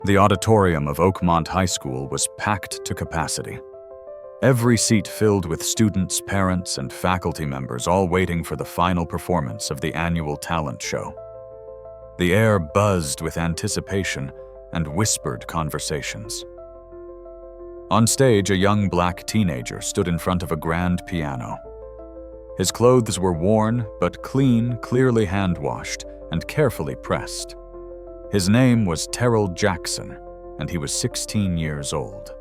The auditorium of Oakmont High School was packed to capacity. Every seat filled with students, parents, and faculty members, all waiting for the final performance of the annual talent show. The air buzzed with anticipation and whispered conversations. On stage, a young black teenager stood in front of a grand piano. His clothes were worn, but clean, clearly hand-washed, and carefully pressed. His name was Terrell Jackson, and he was 16 years old.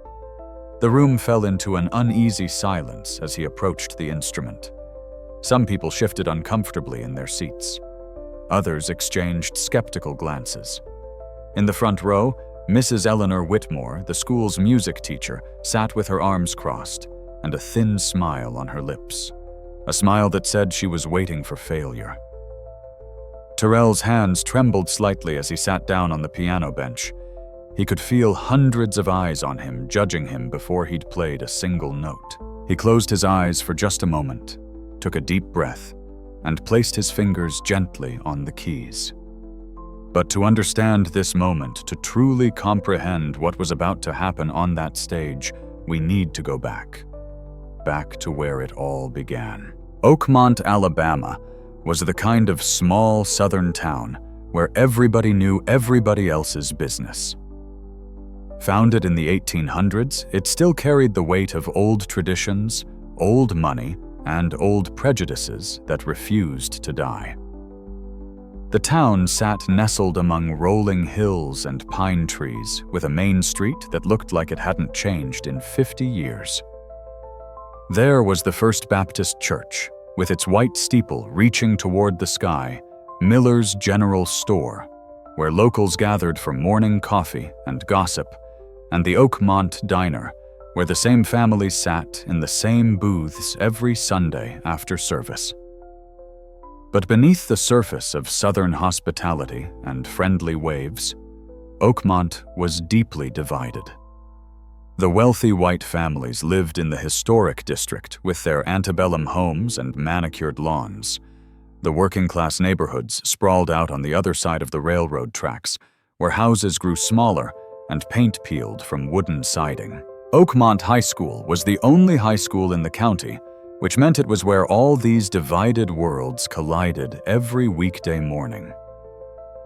The room fell into an uneasy silence as he approached the instrument. Some people shifted uncomfortably in their seats. Others exchanged skeptical glances. In the front row, Mrs. Eleanor Whitmore, the school's music teacher, sat with her arms crossed and a thin smile on her lips, a smile that said she was waiting for failure. Terrell's hands trembled slightly as he sat down on the piano bench. He could feel hundreds of eyes on him, judging him before he'd played a single note. He closed his eyes for just a moment, took a deep breath, and placed his fingers gently on the keys. But to understand this moment, to truly comprehend what was about to happen on that stage, we need to go back to where it all began. Oakmont, Alabama, was the kind of small southern town where everybody knew everybody else's business. Founded in the 1800s, it still carried the weight of old traditions, old money, and old prejudices that refused to die. The town sat nestled among rolling hills and pine trees, with a main street that looked like it hadn't changed in 50 years. There was the First Baptist Church, with its white steeple reaching toward the sky, Miller's General Store, where locals gathered for morning coffee and gossip, and the Oakmont Diner, where the same families sat in the same booths every Sunday after service. But beneath the surface of Southern hospitality and friendly waves, Oakmont was deeply divided. The wealthy white families lived in the historic district with their antebellum homes and manicured lawns. The working-class neighborhoods sprawled out on the other side of the railroad tracks, where houses grew smaller and paint peeled from wooden siding. Oakmont High School was the only high school in the county, which meant it was where all these divided worlds collided every weekday morning.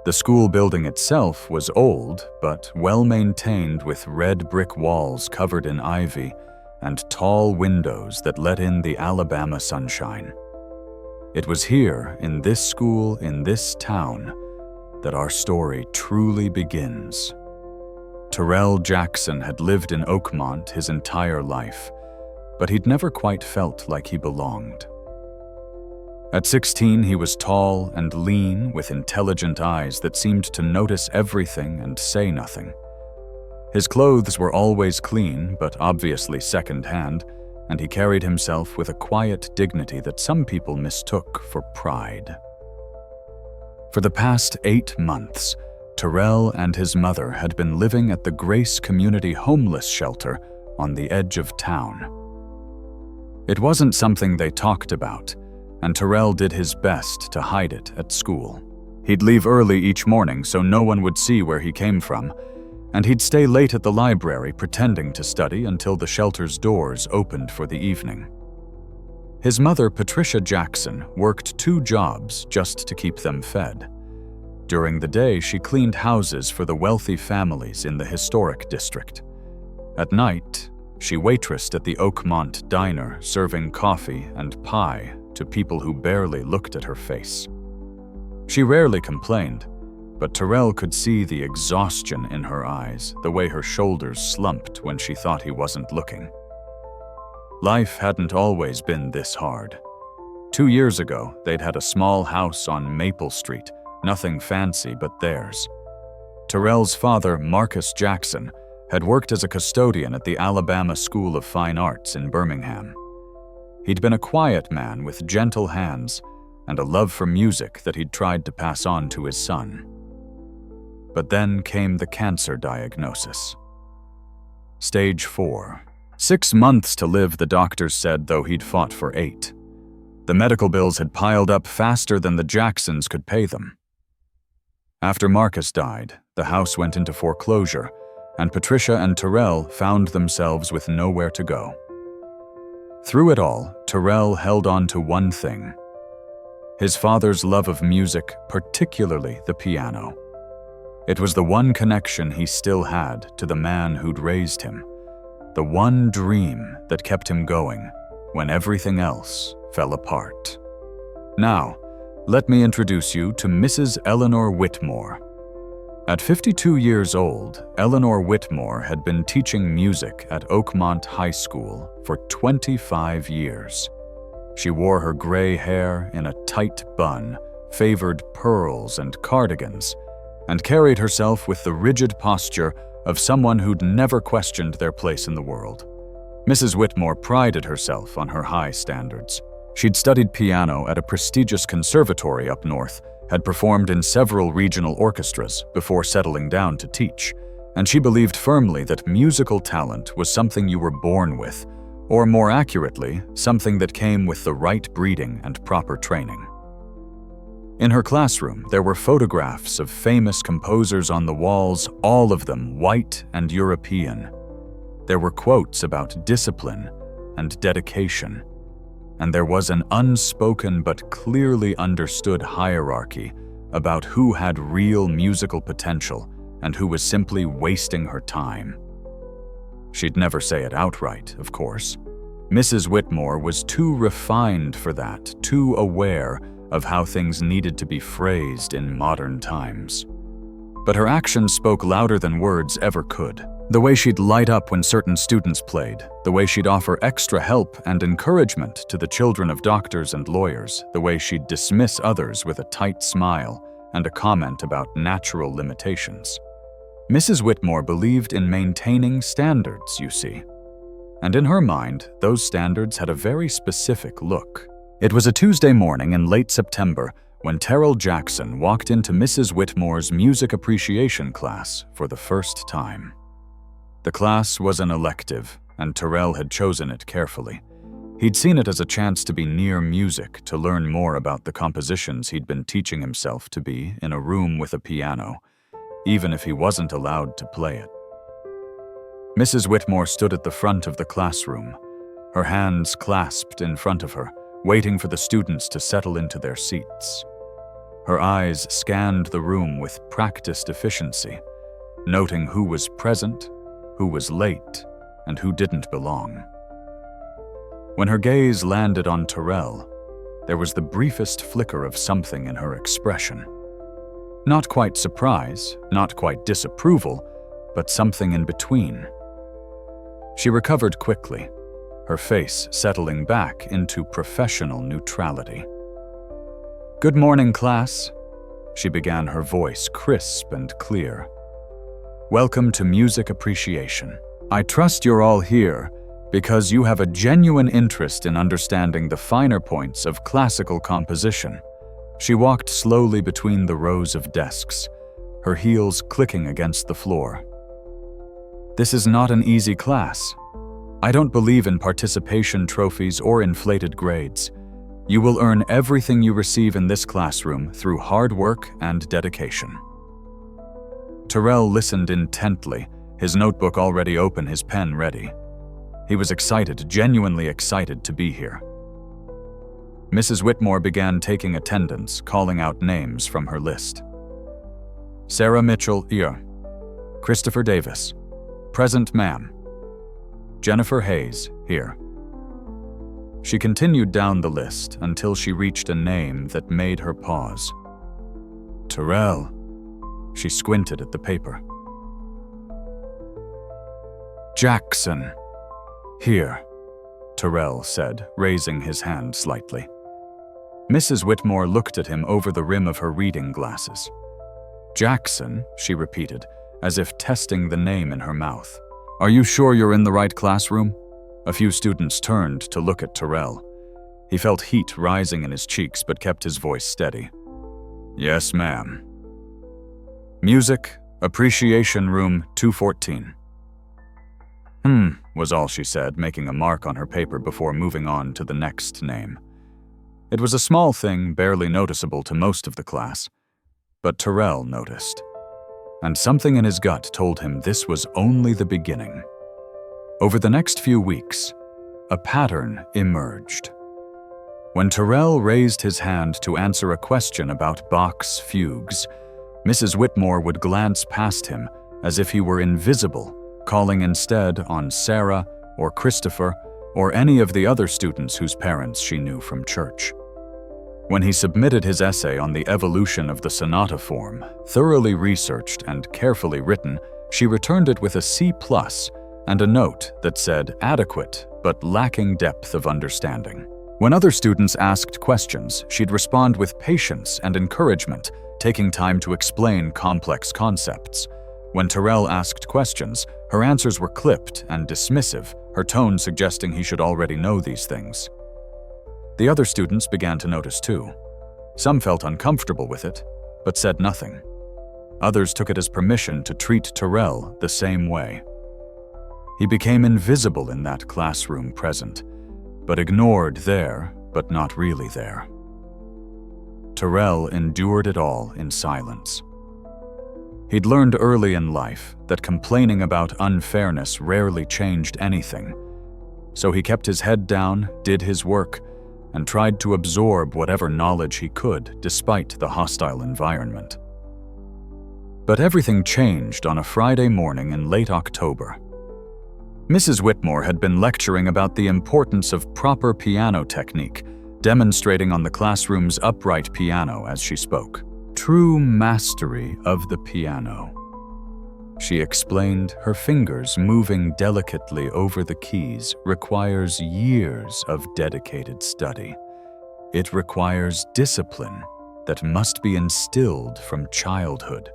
The school building itself was old, but well-maintained, with red brick walls covered in ivy and tall windows that let in the Alabama sunshine. It was here, in this school, in this town, that our story truly begins. Terrell Jackson had lived in Oakmont his entire life, but he'd never quite felt like he belonged. At 16, he was tall and lean, with intelligent eyes that seemed to notice everything and say nothing. His clothes were always clean, but obviously second-hand, and he carried himself with a quiet dignity that some people mistook for pride. For the past 8 months, Terrell and his mother had been living at the Grace Community Homeless Shelter on the edge of town. It wasn't something they talked about, and Terrell did his best to hide it at school. He'd leave early each morning so no one would see where he came from, and he'd stay late at the library pretending to study until the shelter's doors opened for the evening. His mother, Patricia Jackson, worked 2 jobs just to keep them fed. During the day, she cleaned houses for the wealthy families in the historic district. At night, she waitressed at the Oakmont Diner, serving coffee and pie to people who barely looked at her face. She rarely complained, but Terrell could see the exhaustion in her eyes, the way her shoulders slumped when she thought he wasn't looking. Life hadn't always been this hard. 2 years ago, they'd had a small house on Maple Street, nothing fancy but theirs. Terrell's father, Marcus Jackson, had worked as a custodian at the Alabama School of Fine Arts in Birmingham. He'd been a quiet man with gentle hands and a love for music that he'd tried to pass on to his son. But then came the cancer diagnosis. Stage 4. 6 months to live, the doctors said, though he'd fought for 8. The medical bills had piled up faster than the Jacksons could pay them. After Marcus died, the house went into foreclosure, and Patricia and Terrell found themselves with nowhere to go. Through it all, Terrell held on to one thing: his father's love of music, particularly the piano. It was the one connection he still had to the man who'd raised him, the one dream that kept him going when everything else fell apart. Now, let me introduce you to Mrs. Eleanor Whitmore. At 52 years old, Eleanor Whitmore had been teaching music at Oakmont High School for 25 years. She wore her gray hair in a tight bun, favored pearls and cardigans, and carried herself with the rigid posture of someone who'd never questioned their place in the world. Mrs. Whitmore prided herself on her high standards. She'd studied piano at a prestigious conservatory up north, had performed in several regional orchestras before settling down to teach, and she believed firmly that musical talent was something you were born with, or more accurately, something that came with the right breeding and proper training. In her classroom, there were photographs of famous composers on the walls, all of them white and European. There were quotes about discipline and dedication, and there was an unspoken but clearly understood hierarchy about who had real musical potential and who was simply wasting her time. She'd never say it outright, of course. Mrs. Whitmore was too refined for that, too aware of how things needed to be phrased in modern times. But her actions spoke louder than words ever could. The way she'd light up when certain students played, the way she'd offer extra help and encouragement to the children of doctors and lawyers, the way she'd dismiss others with a tight smile and a comment about natural limitations. Mrs. Whitmore believed in maintaining standards, you see. And in her mind, those standards had a very specific look. It was a Tuesday morning in late September when Terrell Jackson walked into Mrs. Whitmore's music appreciation class for the first time. The class was an elective, and Terrell had chosen it carefully. He'd seen it as a chance to be near music, to learn more about the compositions he'd been teaching himself to be in a room with a piano, even if he wasn't allowed to play it. Mrs. Whitmore stood at the front of the classroom, her hands clasped in front of her, waiting for the students to settle into their seats. Her eyes scanned the room with practiced efficiency, noting who was present, who was late, and who didn't belong. When her gaze landed on Terrell, there was the briefest flicker of something in her expression. Not quite surprise, not quite disapproval, but something in between. She recovered quickly, her face settling back into professional neutrality. "Good morning, class," she began, her voice crisp and clear. "Welcome to Music Appreciation. I trust you're all here because you have a genuine interest in understanding the finer points of classical composition." She walked slowly between the rows of desks, her heels clicking against the floor. "This is not an easy class. I don't believe in participation trophies or inflated grades. You will earn everything you receive in this classroom through hard work and dedication." Terrell listened intently, his notebook already open, his pen ready. He was excited, genuinely excited to be here. Mrs. Whitmore began taking attendance, calling out names from her list. Sarah Mitchell, here. Christopher Davis. Present, ma'am. Jennifer Hayes, here. She continued down the list until she reached a name that made her pause. Terrell. She squinted at the paper. Jackson. Here, Terrell said, raising his hand slightly. Mrs. Whitmore looked at him over the rim of her reading glasses. Jackson, she repeated, as if testing the name in her mouth. Are you sure you're in the right classroom? A few students turned to look at Terrell. He felt heat rising in his cheeks but kept his voice steady. Yes, ma'am. Music, Appreciation Room 214. Was all she said, making a mark on her paper before moving on to the next name. It was a small thing, barely noticeable to most of the class. But Terrell noticed, and something in his gut told him this was only the beginning. Over the next few weeks, a pattern emerged. When Terrell raised his hand to answer a question about Bach's fugues, Mrs. Whitmore would glance past him as if he were invisible, calling instead on Sarah or Christopher or any of the other students whose parents she knew from church. When he submitted his essay on the evolution of the sonata form, thoroughly researched and carefully written, she returned it with a C+ and a note that said adequate but lacking depth of understanding. When other students asked questions, she'd respond with patience and encouragement, taking time to explain complex concepts. When Terrell asked questions, her answers were clipped and dismissive, her tone suggesting he should already know these things. The other students began to notice too. Some felt uncomfortable with it, but said nothing. Others took it as permission to treat Terrell the same way. He became invisible in that classroom present, but ignored there, but not really there. Terrell endured it all in silence. He'd learned early in life that complaining about unfairness rarely changed anything, so he kept his head down, did his work, and tried to absorb whatever knowledge he could despite the hostile environment. But everything changed on a Friday morning in late October. Mrs. Whitmore had been lecturing about the importance of proper piano technique, demonstrating on the classroom's upright piano as she spoke. True mastery of the piano. She explained her fingers moving delicately over the keys requires years of dedicated study. It requires discipline that must be instilled from childhood.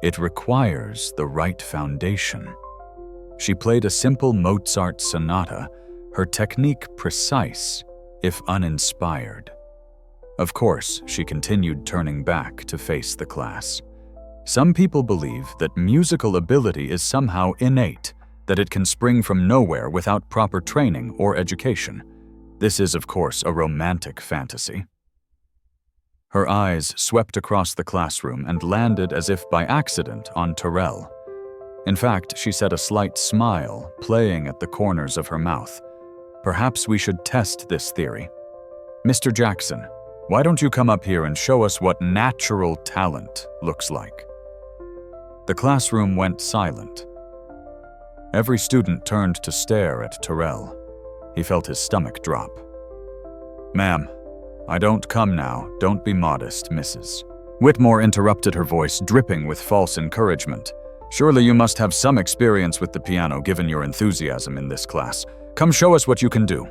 It requires the right foundation. She played a simple Mozart sonata, her technique precise, if uninspired. Of course, she continued turning back to face the class. Some people believe that musical ability is somehow innate, that it can spring from nowhere without proper training or education. This is, of course, a romantic fantasy. Her eyes swept across the classroom and landed as if by accident on Terrell. In fact, she said a slight smile playing at the corners of her mouth. Perhaps we should test this theory. Mr. Jackson, why don't you come up here and show us what natural talent looks like? The classroom went silent. Every student turned to stare at Terrell. He felt his stomach drop. "Ma'am, I don't come now. Don't be modest, Mrs." Whitmore interrupted, her voice dripping with false encouragement. "Surely you must have some experience with the piano given your enthusiasm in this class. Come show us what you can do."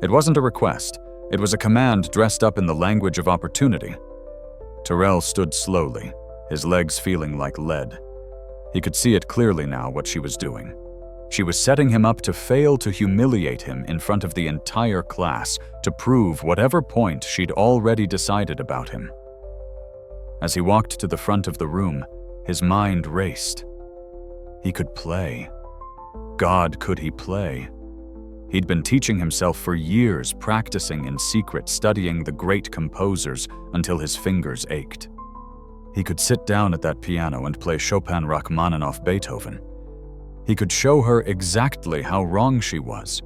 It wasn't a request. It was a command dressed up in the language of opportunity. Terrell stood slowly, his legs feeling like lead. He could see it clearly now what she was doing. She was setting him up to fail to humiliate him in front of the entire class, to prove whatever point she'd already decided about him. As he walked to the front of the room, his mind raced. He could play. God, could he play? He'd been teaching himself for years, practicing in secret, studying the great composers until his fingers ached. He could sit down at that piano and play Chopin, Rachmaninoff, Beethoven. He could show her exactly how wrong she was.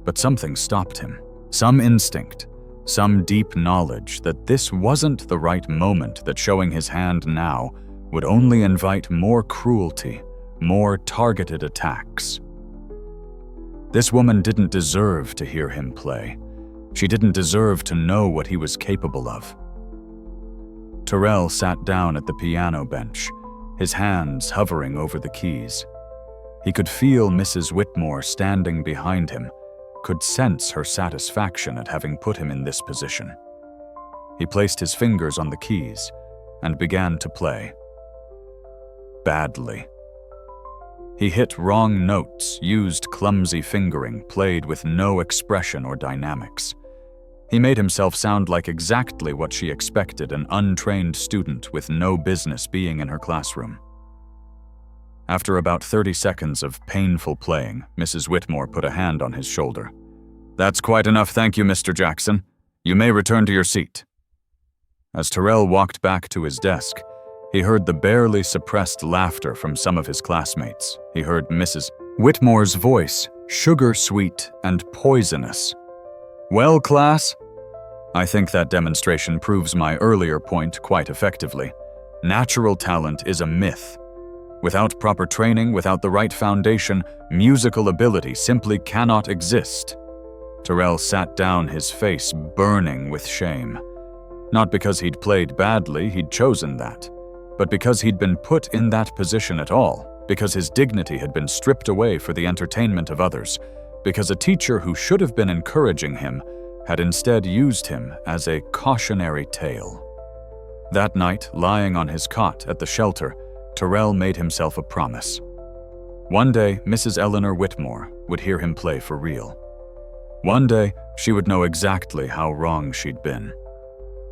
But something stopped him. Some instinct, some deep knowledge that this wasn't the right moment, that showing his hand now would only invite more cruelty, more targeted attacks. This woman didn't deserve to hear him play. She didn't deserve to know what he was capable of. Terrell sat down at the piano bench, his hands hovering over the keys. He could feel Mrs. Whitmore standing behind him, could sense her satisfaction at having put him in this position. He placed his fingers on the keys and began to play. Badly. He hit wrong notes, used clumsy fingering, played with no expression or dynamics. He made himself sound like exactly what she expected an untrained student with no business being in her classroom. After about 30 seconds of painful playing, Mrs. Whitmore put a hand on his shoulder. "That's quite enough, thank you, Mr. Jackson. You may return to your seat." As Terrell walked back to his desk, he heard the barely suppressed laughter from some of his classmates. He heard Mrs. Whitmore's voice, sugar-sweet and poisonous. "Well, class?" I think that demonstration proves my earlier point quite effectively. Natural talent is a myth. Without proper training, without the right foundation, musical ability simply cannot exist. Terrell sat down, his face burning with shame. Not because he'd played badly, he'd chosen that, but because he'd been put in that position at all, because his dignity had been stripped away for the entertainment of others, because a teacher who should have been encouraging him had instead used him as a cautionary tale. That night, lying on his cot at the shelter, Terrell made himself a promise. One day, Mrs. Eleanor Whitmore would hear him play for real. One day, she would know exactly how wrong she'd been.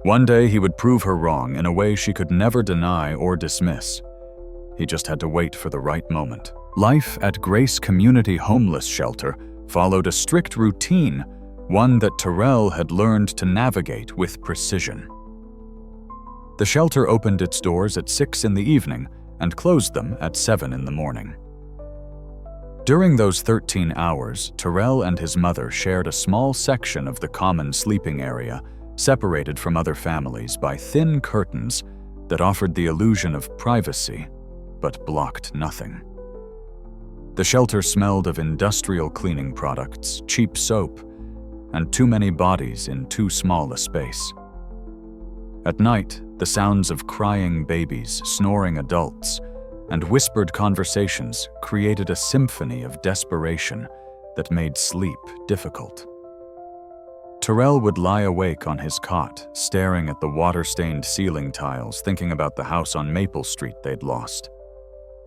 One day, he would prove her wrong in a way she could never deny or dismiss. He just had to wait for the right moment. Life at Grace Community Homeless Shelter followed a strict routine, one that Terrell had learned to navigate with precision. The shelter opened its doors at 6 in the evening and closed them at 7 in the morning. During those 13 hours, Terrell and his mother shared a small section of the common sleeping area, separated from other families by thin curtains that offered the illusion of privacy, but blocked nothing. The shelter smelled of industrial cleaning products, cheap soap, and too many bodies in too small a space. At night, the sounds of crying babies, snoring adults, and whispered conversations created a symphony of desperation that made sleep difficult. Terrell would lie awake on his cot, staring at the water-stained ceiling tiles, thinking about the house on Maple Street they'd lost.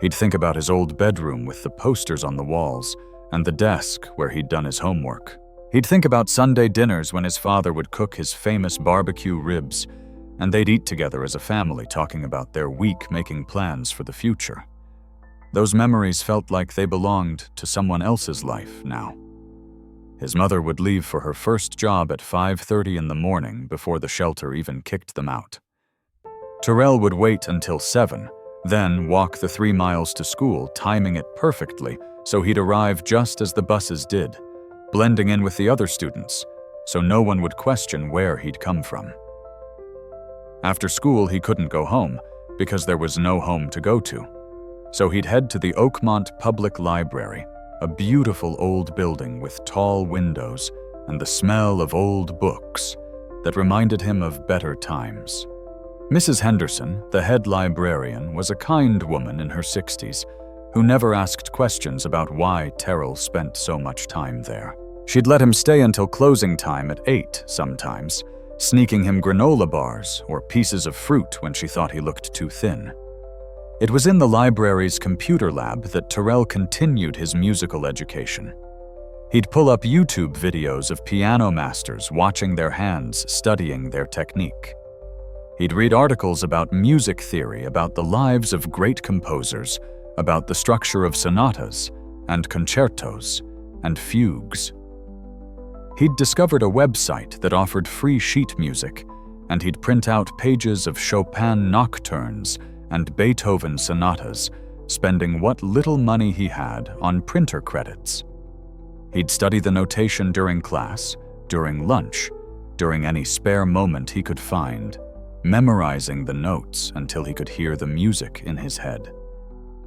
He'd think about his old bedroom with the posters on the walls and the desk where he'd done his homework. He'd think about Sunday dinners when his father would cook his famous barbecue ribs, and they'd eat together as a family, talking about their week, making plans for the future. Those memories felt like they belonged to someone else's life now. His mother would leave for her first job at 5:30 in the morning before the shelter even kicked them out. Terrell would wait until 7, then walk the 3 miles to school, timing it perfectly so he'd arrive just as the buses did, blending in with the other students so no one would question where he'd come from. After school, he couldn't go home because there was no home to go to. So he'd head to the Oakmont Public Library, a beautiful old building with tall windows and the smell of old books that reminded him of better times. Mrs. Henderson, the head librarian, was a kind woman in her 60s who never asked questions about why Terrell spent so much time there. She'd let him stay until closing time at 8 sometimes, sneaking him granola bars or pieces of fruit when she thought he looked too thin. It was in the library's computer lab that Terrell continued his musical education. He'd pull up YouTube videos of piano masters watching their hands, studying their technique. He'd read articles about music theory, about the lives of great composers, about the structure of sonatas and concertos and fugues. He'd discovered a website that offered free sheet music, and he'd print out pages of Chopin nocturnes and Beethoven sonatas, spending what little money he had on printer credits. He'd study the notation during class, during lunch, during any spare moment he could find, memorizing the notes until he could hear the music in his head.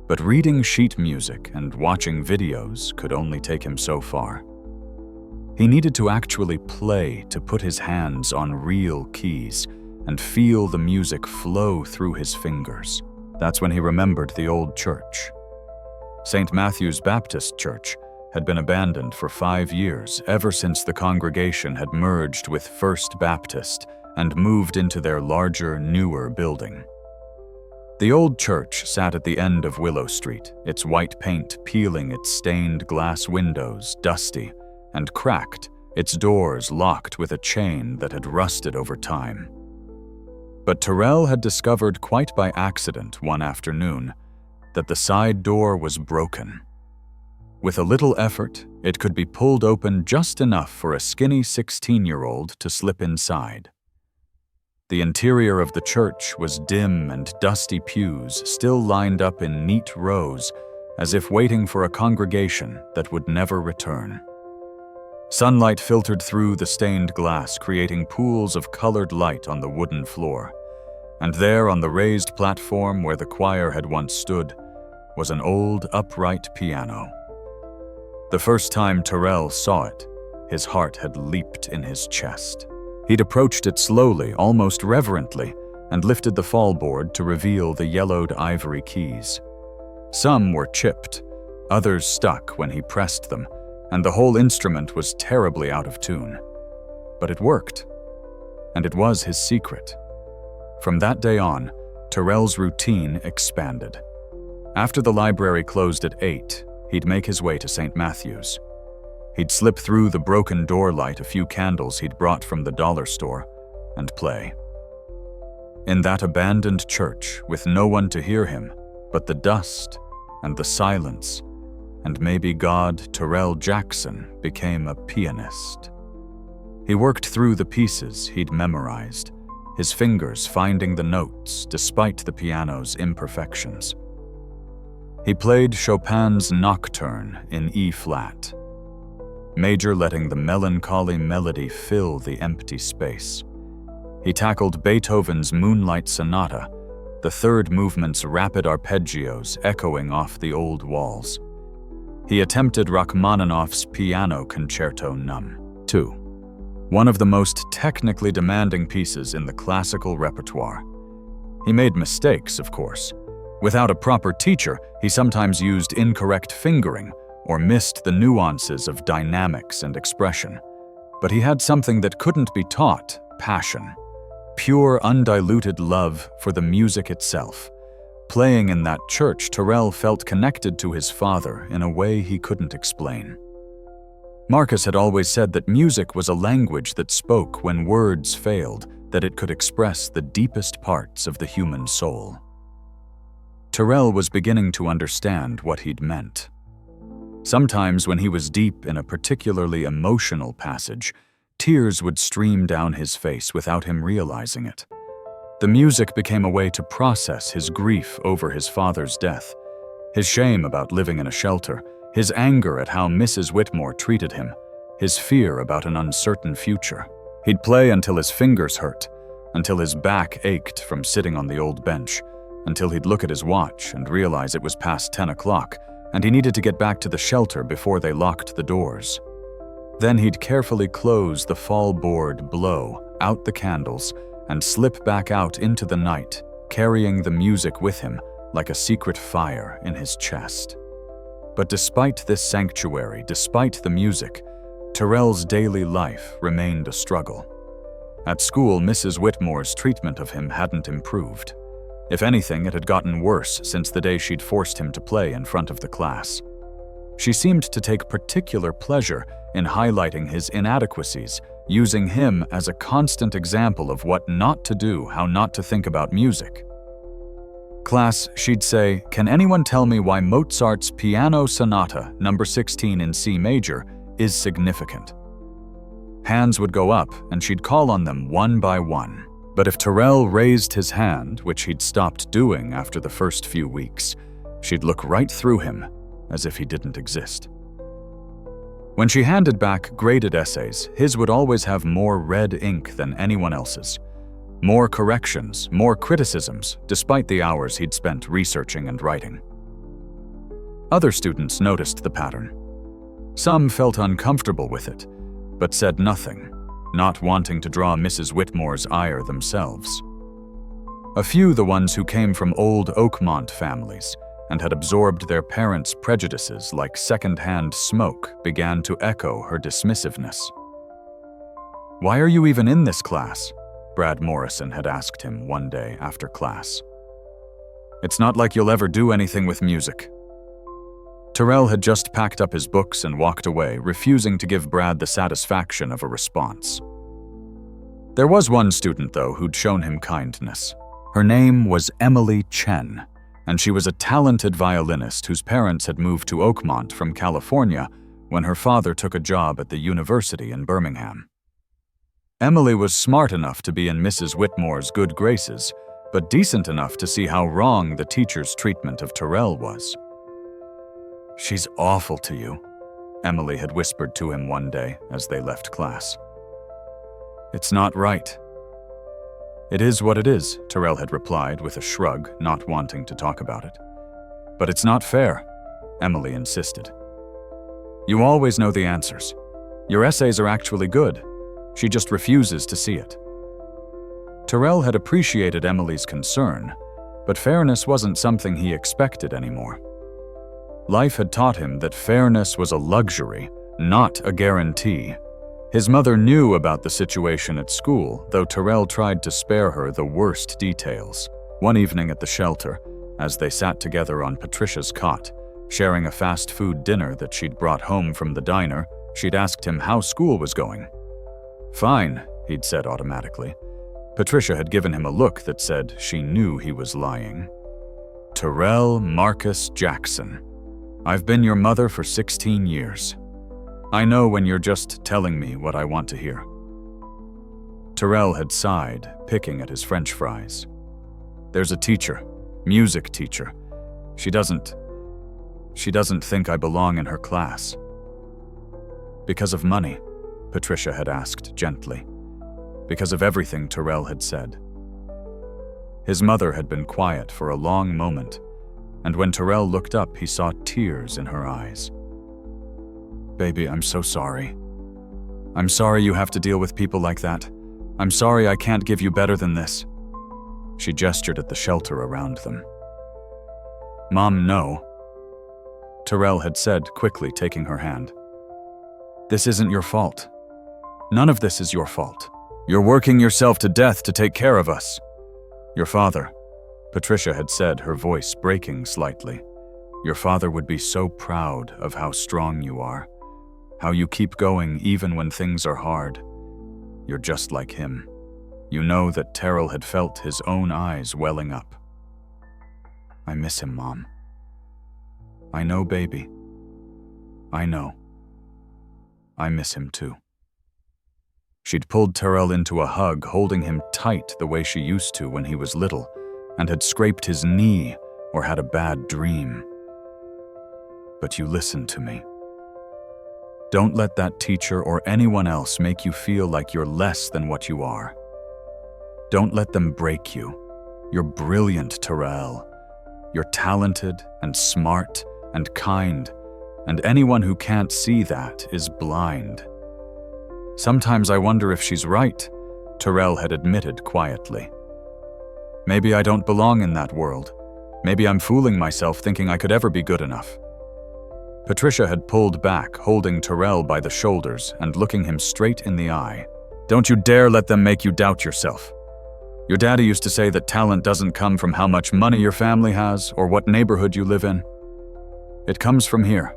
But reading sheet music and watching videos could only take him so far. He needed to actually play, to put his hands on real keys and feel the music flow through his fingers. That's when he remembered the old church. St. Matthew's Baptist Church had been abandoned for 5 years, ever since the congregation had merged with First Baptist and moved into their larger, newer building. The old church sat at the end of Willow Street, its white paint peeling its stained glass windows, dusty and cracked, its doors locked with a chain that had rusted over time. But Terrell had discovered quite by accident one afternoon that the side door was broken. With a little effort, it could be pulled open just enough for a skinny 16-year-old to slip inside. The interior of the church was dim and dusty pews still lined up in neat rows, as if waiting for a congregation that would never return. Sunlight filtered through the stained glass, creating pools of colored light on the wooden floor. And there, on the raised platform where the choir had once stood, was an old, upright piano. The first time Terrell saw it, his heart had leaped in his chest. He'd approached it slowly, almost reverently, and lifted the fallboard to reveal the yellowed ivory keys. Some were chipped, others stuck when he pressed them, and the whole instrument was terribly out of tune. But it worked, and it was his secret. From that day on, Terrell's routine expanded. After the library closed at 8, he'd make his way to St. Matthew's. He'd slip through the broken door, light a few candles he'd brought from the dollar store, and play. In that abandoned church, with no one to hear him, but the dust and the silence, and maybe God, Terrell Jackson became a pianist. He worked through the pieces he'd memorized, his fingers finding the notes despite the piano's imperfections. He played Chopin's Nocturne in E-flat, major letting the melancholy melody fill the empty space. He tackled Beethoven's Moonlight Sonata, the third movement's rapid arpeggios echoing off the old walls. He attempted Rachmaninoff's Piano Concerto Num. 2, one of the most technically demanding pieces in the classical repertoire. He made mistakes, of course. Without a proper teacher, he sometimes used incorrect fingering or missed the nuances of dynamics and expression. But he had something that couldn't be taught: passion. Pure, undiluted love for the music itself. Playing in that church, Terrell felt connected to his father in a way he couldn't explain. Marcus had always said that music was a language that spoke when words failed, that it could express the deepest parts of the human soul. Terrell was beginning to understand what he'd meant. Sometimes when he was deep in a particularly emotional passage, tears would stream down his face without him realizing it. The music became a way to process his grief over his father's death, his shame about living in a shelter, his anger at how Mrs. Whitmore treated him, his fear about an uncertain future. He'd play until his fingers hurt, until his back ached from sitting on the old bench, until he'd look at his watch and realize it was past 10 o'clock, and he needed to get back to the shelter before they locked the doors. Then he'd carefully close the fall board, blow out the candles, and slip back out into the night, carrying the music with him like a secret fire in his chest. But despite this sanctuary, despite the music, Terrell's daily life remained a struggle. At school, Mrs. Whitmore's treatment of him hadn't improved. If anything, it had gotten worse since the day she'd forced him to play in front of the class. She seemed to take particular pleasure in highlighting his inadequacies, using him as a constant example of what not to do, how not to think about music. Class, she'd say, "Can anyone tell me why Mozart's Piano Sonata, number 16 in C major, is significant?" Hands would go up, and she'd call on them one by one. But if Terrell raised his hand, which he'd stopped doing after the first few weeks, she'd look right through him, as if he didn't exist. When she handed back graded essays, his would always have more red ink than anyone else's. More corrections, more criticisms, despite the hours he'd spent researching and writing. Other students noticed the pattern. Some felt uncomfortable with it, but said nothing, not wanting to draw Mrs. Whitmore's ire themselves. A few, the ones who came from old Oakmont families and had absorbed their parents' prejudices like second-hand smoke, began to echo her dismissiveness. "Why are you even in this class?" Brad Morrison had asked him one day after class. "It's not like you'll ever do anything with music." Terrell had just packed up his books and walked away, refusing to give Brad the satisfaction of a response. There was one student, though, who'd shown him kindness. Her name was Emily Chen, and she was a talented violinist whose parents had moved to Oakmont from California when her father took a job at the university in Birmingham. Emily was smart enough to be in Mrs. Whitmore's good graces, but decent enough to see how wrong the teacher's treatment of Terrell was. "She's awful to you," Emily had whispered to him one day as they left class. "It's not right." "It is what it is," Terrell had replied with a shrug, not wanting to talk about it. "But it's not fair," Emily insisted. "You always know the answers. Your essays are actually good. She just refuses to see it." Terrell had appreciated Emily's concern, but fairness wasn't something he expected anymore. Life had taught him that fairness was a luxury, not a guarantee. His mother knew about the situation at school, though Terrell tried to spare her the worst details. One evening at the shelter, as they sat together on Patricia's cot, sharing a fast food dinner that she'd brought home from the diner, she'd asked him how school was going. "Fine," he'd said automatically. Patricia had given him a look that said she knew he was lying. "Terrell Marcus Jackson, I've been your mother for 16 years. I know when you're just telling me what I want to hear." Terrell had sighed, picking at his French fries. "There's a teacher, music teacher. She doesn't think I belong in her class." "Because of money?" Patricia had asked gently. Because of everything Terrell had said. His mother had been quiet for a long moment, and when Terrell looked up, he saw tears in her eyes. "Baby, I'm so sorry. I'm sorry you have to deal with people like that. I'm sorry I can't give you better than this." She gestured at the shelter around them. "Mom, no," Terrell had said, quickly taking her hand. "This isn't your fault. None of this is your fault. You're working yourself to death to take care of us. Your father," Patricia had said, her voice breaking slightly, "your father would be so proud of how strong you are, how you keep going even when things are hard. You're just like him." You know that Terrell had felt his own eyes welling up. "I miss him, Mom." "I know, baby. I know. I miss him too." She'd pulled Terrell into a hug, holding him tight the way she used to when he was little, and had scraped his knee or had a bad dream. "But you listen to me. Don't let that teacher or anyone else make you feel like you're less than what you are. Don't let them break you. You're brilliant, Terrell. You're talented and smart and kind, and anyone who can't see that is blind." "Sometimes I wonder if she's right," Terrell had admitted quietly. "Maybe I don't belong in that world. Maybe I'm fooling myself thinking I could ever be good enough." Patricia had pulled back, holding Terrell by the shoulders and looking him straight in the eye. "Don't you dare let them make you doubt yourself. Your daddy used to say that talent doesn't come from how much money your family has or what neighborhood you live in. It comes from here."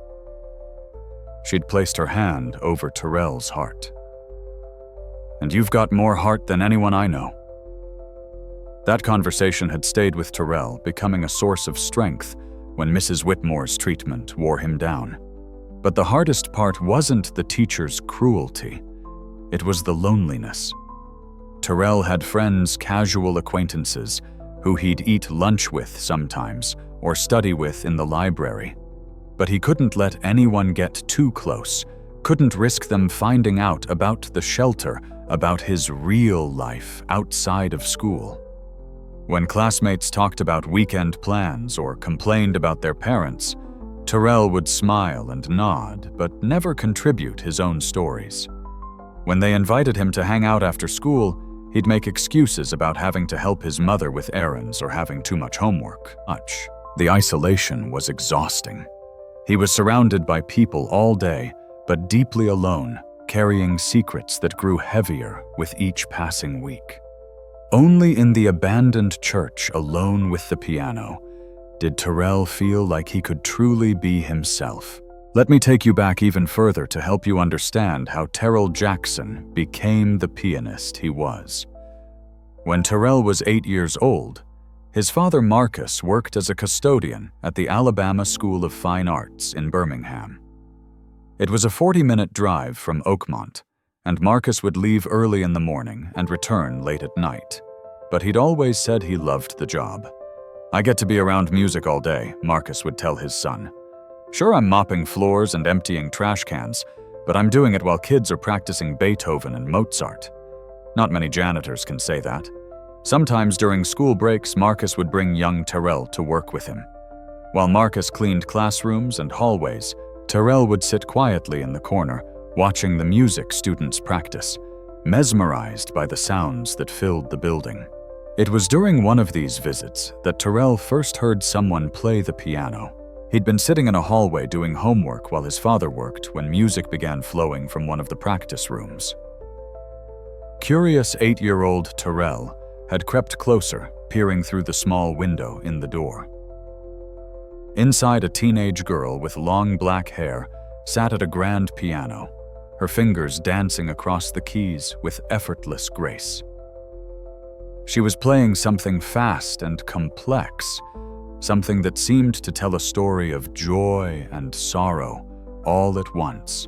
She'd placed her hand over Terrell's heart. "And you've got more heart than anyone I know." That conversation had stayed with Terrell, becoming a source of strength when Mrs. Whitmore's treatment wore him down. But the hardest part wasn't the teacher's cruelty. It was the loneliness. Terrell had friends, casual acquaintances, who he'd eat lunch with sometimes or study with in the library. But he couldn't let anyone get too close, couldn't risk them finding out about the shelter, about his real life outside of school. When classmates talked about weekend plans or complained about their parents, Terrell would smile and nod, but never contribute his own stories. When they invited him to hang out after school, he'd make excuses about having to help his mother with errands or having too much homework. The isolation was exhausting. He was surrounded by people all day, but deeply alone, carrying secrets that grew heavier with each passing week. Only in the abandoned church, alone with the piano, did Terrell feel like he could truly be himself. Let me take you back even further to help you understand how Terrell Jackson became the pianist he was. When Terrell was 8 years old, his father Marcus worked as a custodian at the Alabama School of Fine Arts in Birmingham. It was a 40-minute drive from Oakmont, and Marcus would leave early in the morning and return late at night. But he'd always said he loved the job. "I get to be around music all day," Marcus would tell his son. "Sure, I'm mopping floors and emptying trash cans, but I'm doing it while kids are practicing Beethoven and Mozart." Not many janitors can say that. Sometimes during school breaks, Marcus would bring young Terrell to work with him. While Marcus cleaned classrooms and hallways, Terrell would sit quietly in the corner, watching the music students practice, mesmerized by the sounds that filled the building. It was during one of these visits that Terrell first heard someone play the piano. He'd been sitting in a hallway doing homework while his father worked when music began flowing from one of the practice rooms. Curious 8-year-old Terrell had crept closer, peering through the small window in the door. Inside, a teenage girl with long black hair sat at a grand piano, her fingers dancing across the keys with effortless grace. She was playing something fast and complex, something that seemed to tell a story of joy and sorrow all at once.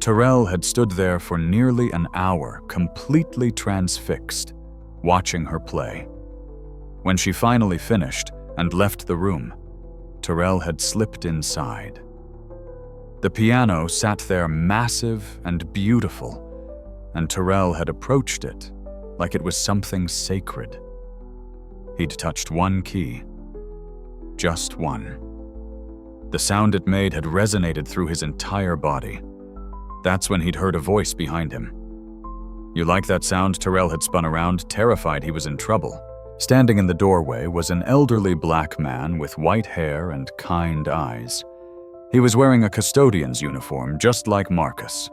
Terrell had stood there for nearly an hour, completely transfixed, watching her play. When she finally finished and left the room, Terrell had slipped inside. The piano sat there massive and beautiful, and Terrell had approached it like it was something sacred. He'd touched one key, just one. The sound it made had resonated through his entire body. That's when he'd heard a voice behind him. "You like that sound?" Terrell had spun around, terrified he was in trouble. Standing in the doorway was an elderly black man with white hair and kind eyes. He was wearing a custodian's uniform, just like Marcus.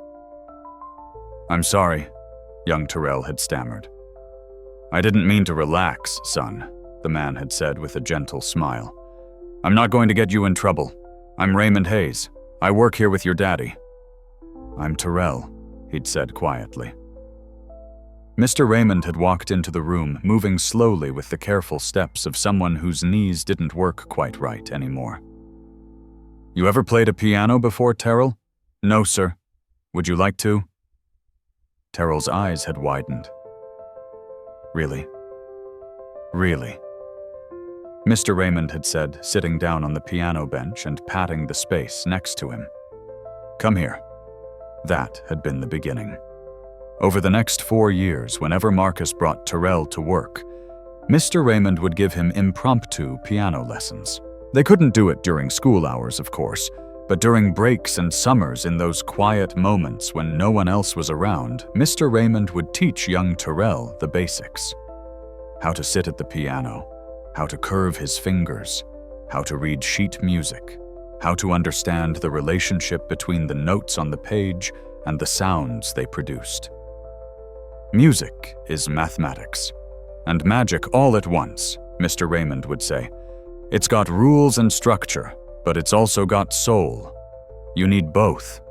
"I'm sorry," young Terrell had stammered. "I didn't mean to relax, son," the man had said with a gentle smile. "I'm not going to get you in trouble. I'm Raymond Hayes. I work here with your daddy." "I'm Terrell," he'd said quietly. Mr. Raymond had walked into the room, moving slowly with the careful steps of someone whose knees didn't work quite right anymore. "You ever played a piano before, Terrell?" "No, sir. Would you like to?" Terrell's eyes had widened. "Really? Really?" Mr. Raymond had said, sitting down on the piano bench and patting the space next to him. "Come here." That had been the beginning. Over the next 4 years, whenever Marcus brought Terrell to work, Mr. Raymond would give him impromptu piano lessons. They couldn't do it during school hours, of course, but during breaks and summers, in those quiet moments when no one else was around, Mr. Raymond would teach young Terrell the basics. How to sit at the piano, how to curve his fingers, how to read sheet music, how to understand the relationship between the notes on the page and the sounds they produced. "Music is mathematics, and magic all at once," Mr. Raymond would say. "It's got rules and structure, but it's also got soul. You need both."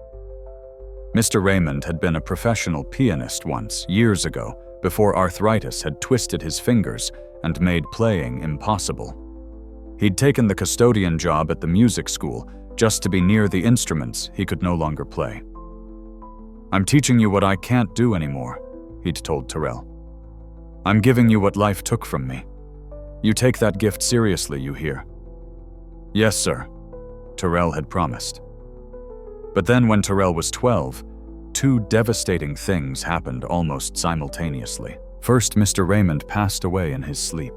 Mr. Raymond had been a professional pianist once, years ago, before arthritis had twisted his fingers and made playing impossible. He'd taken the custodian job at the music school just to be near the instruments he could no longer play. "I'm teaching you what I can't do anymore," he'd told Terrell. "I'm giving you what life took from me. You take that gift seriously, you hear?" "Yes, sir," Terrell had promised. But then when Terrell was 12, 2 devastating things happened almost simultaneously. First, Mr. Raymond passed away in his sleep.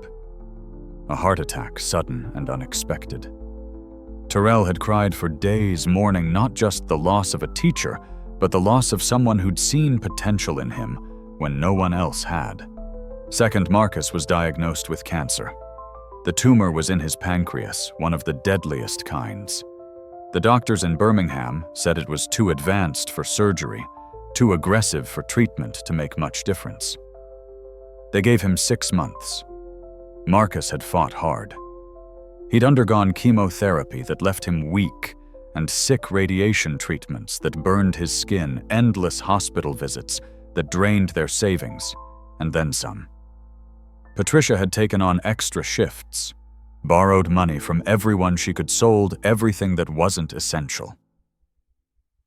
A heart attack, sudden and unexpected. Terrell had cried for days, mourning not just the loss of a teacher, but the loss of someone who'd seen potential in him when no one else had. Second, Marcus was diagnosed with cancer. The tumor was in his pancreas, one of the deadliest kinds. The doctors in Birmingham said it was too advanced for surgery, too aggressive for treatment to make much difference. They gave him 6 months. Marcus had fought hard. He'd undergone chemotherapy that left him weak, and sick radiation treatments that burned his skin, endless hospital visits that drained their savings, and then some. Patricia had taken on extra shifts, borrowed money from everyone she could, sold everything that wasn't essential.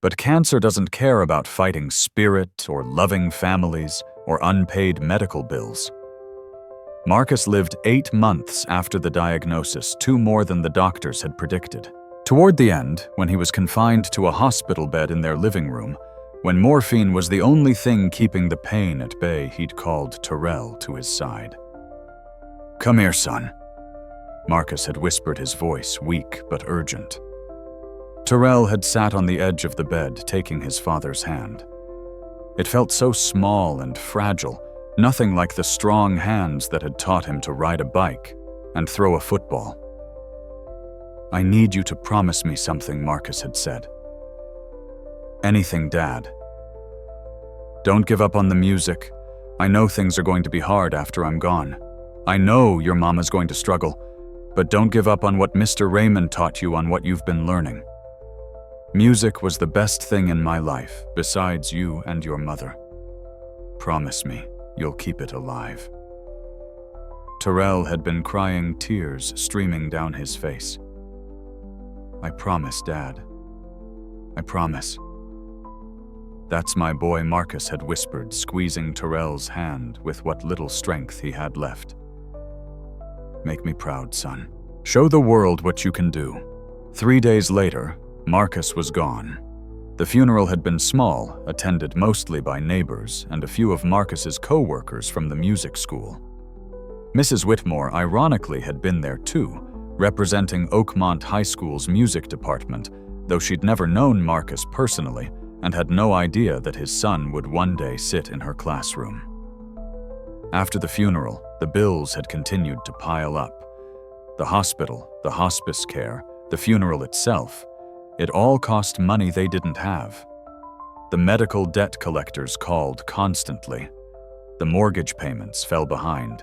But cancer doesn't care about fighting spirit or loving families or unpaid medical bills. Marcus lived 8 months after the diagnosis, 2 more than the doctors had predicted. Toward the end, when he was confined to a hospital bed in their living room, when morphine was the only thing keeping the pain at bay, he'd called Terrell to his side. "Come here, son." Marcus had whispered, his voice weak but urgent. Terrell had sat on the edge of the bed, taking his father's hand. It felt so small and fragile, nothing like the strong hands that had taught him to ride a bike and throw a football. "I need you to promise me something," Marcus had said. "Anything, Dad. Don't give up on the music. I know things are going to be hard after I'm gone. I know your mama's going to struggle, but don't give up on what Mr. Raymond taught you, on what you've been learning. Music was the best thing in my life, besides you and your mother. Promise me you'll keep it alive." Terrell had been crying, tears streaming down his face. "I promise, Dad. I promise." "That's my boy," Marcus had whispered, squeezing Terrell's hand with what little strength he had left. "Make me proud, son. Show the world what you can do." 3 days later, Marcus was gone. The funeral had been small, attended mostly by neighbors and a few of Marcus's co-workers from the music school. Mrs. Whitmore, ironically, had been there too, representing Oakmont High School's music department, though she'd never known Marcus personally and had no idea that his son would one day sit in her classroom. After the funeral, the bills had continued to pile up. The hospital, the hospice care, the funeral itself, it all cost money they didn't have. The medical debt collectors called constantly. The mortgage payments fell behind.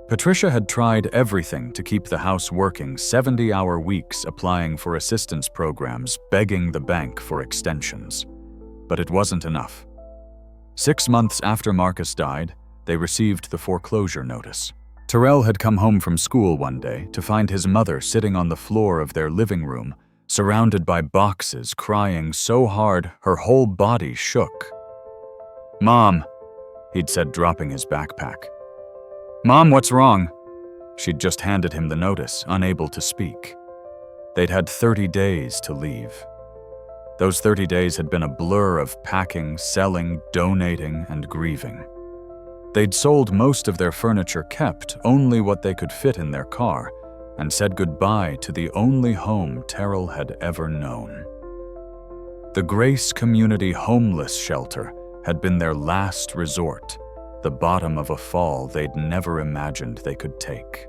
Patricia had tried everything to keep the house working, 70-hour weeks, applying for assistance programs, begging the bank for extensions. But it wasn't enough. 6 months after Marcus died, they received the foreclosure notice. Terrell had come home from school one day to find his mother sitting on the floor of their living room, surrounded by boxes, crying so hard her whole body shook. "Mom," he'd said, dropping his backpack. "Mom, what's wrong?" She'd just handed him the notice, unable to speak. They'd had 30 days to leave. Those 30 days had been a blur of packing, selling, donating, and grieving. They'd sold most of their furniture, kept only what they could fit in their car, and said goodbye to the only home Terrell had ever known. The Grace Community Homeless Shelter had been their last resort, the bottom of a fall they'd never imagined they could take.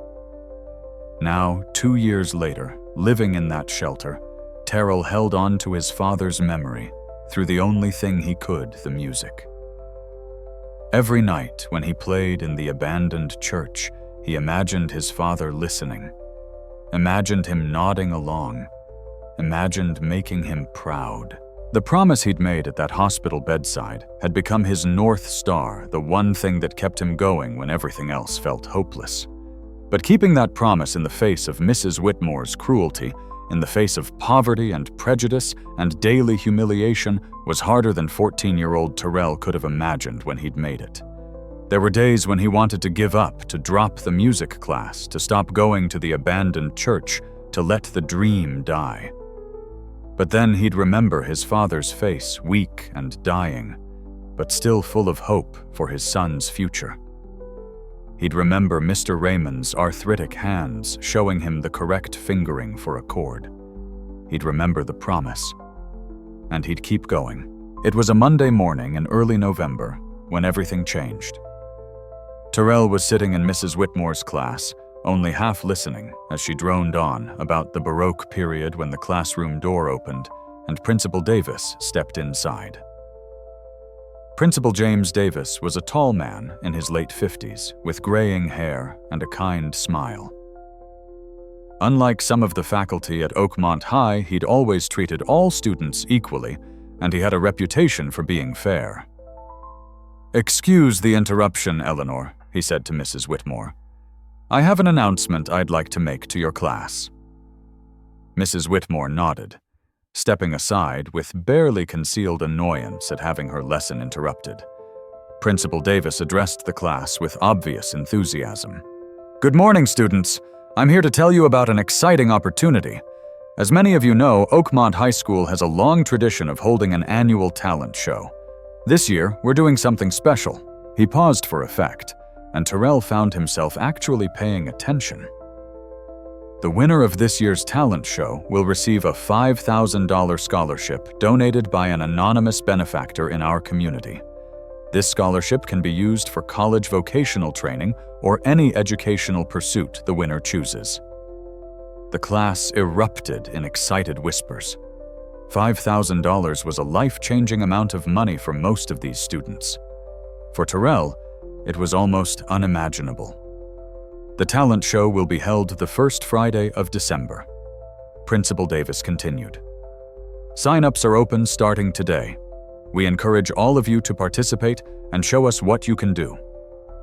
Now, 2 years later, living in that shelter, Terrell held on to his father's memory through the only thing he could, the music. Every night when he played in the abandoned church, he imagined his father listening, imagined him nodding along, imagined making him proud. The promise he'd made at that hospital bedside had become his North Star, the one thing that kept him going when everything else felt hopeless. But keeping that promise in the face of Mrs. Whitmore's cruelty, in the face of poverty and prejudice and daily humiliation, was harder than 14-year-old Terrell could have imagined when he'd made it. There were days when he wanted to give up, to drop the music class, to stop going to the abandoned church, to let the dream die. But then he'd remember his father's face, weak and dying, but still full of hope for his son's future. He'd remember Mr. Raymond's arthritic hands showing him the correct fingering for a chord. He'd remember the promise. And he'd keep going. It was a Monday morning in early November when everything changed. Terrell was sitting in Mrs. Whitmore's class, only half listening as she droned on about the Baroque period when the classroom door opened and Principal Davis stepped inside. Principal James Davis was a tall man in his late 50s with graying hair and a kind smile. Unlike some of the faculty at Oakmont High, he'd always treated all students equally, and he had a reputation for being fair. "Excuse the interruption, Eleanor," he said to Mrs. Whitmore. "I have an announcement I'd like to make to your class." Mrs. Whitmore nodded. stepping aside with barely concealed annoyance at having her lesson interrupted. Principal Davis addressed the class with obvious enthusiasm. "Good morning, students. I'm here to tell you about an exciting opportunity. As many of you know, Oakmont High School has a long tradition of holding an annual talent show. This year, we're doing something special." He paused for effect, and Terrell found himself actually paying attention. The winner of this year's talent show will receive a $5,000 scholarship donated by an anonymous benefactor in our community. This scholarship can be used for college vocational training or any educational pursuit the winner chooses. The class erupted in excited whispers. $5,000 was a life-changing amount of money for most of these students. For Terrell, it was almost unimaginable. The talent show will be held the first Friday of December. Principal Davis continued. "Sign-ups are open starting today. We encourage all of you to participate and show us what you can do.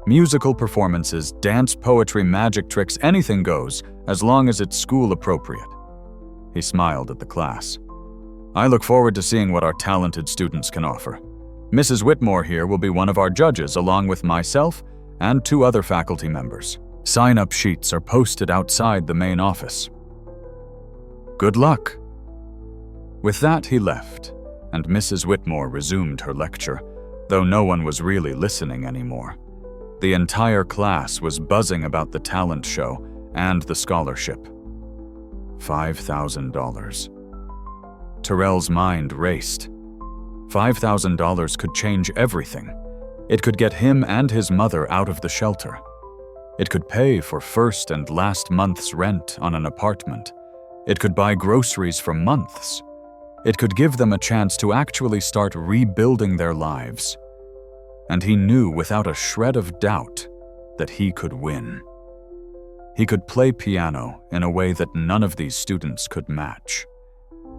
Musical performances, dance, poetry, magic tricks, anything goes, as long as it's school appropriate." He smiled at the class. "I look forward to seeing what our talented students can offer. Mrs. Whitmore here will be one of our judges along with myself and 2 other faculty members. Sign-up sheets are posted outside the main office. Good luck." With that, he left, and Mrs. Whitmore resumed her lecture, though no one was really listening anymore. The entire class was buzzing about the talent show and the scholarship. $5,000. Terrell's mind raced. $5,000 could change everything. It could get him and his mother out of the shelter. It could pay for first and last month's rent on an apartment. It could buy groceries for months. It could give them a chance to actually start rebuilding their lives. And he knew without a shred of doubt that he could win. He could play piano in a way that none of these students could match.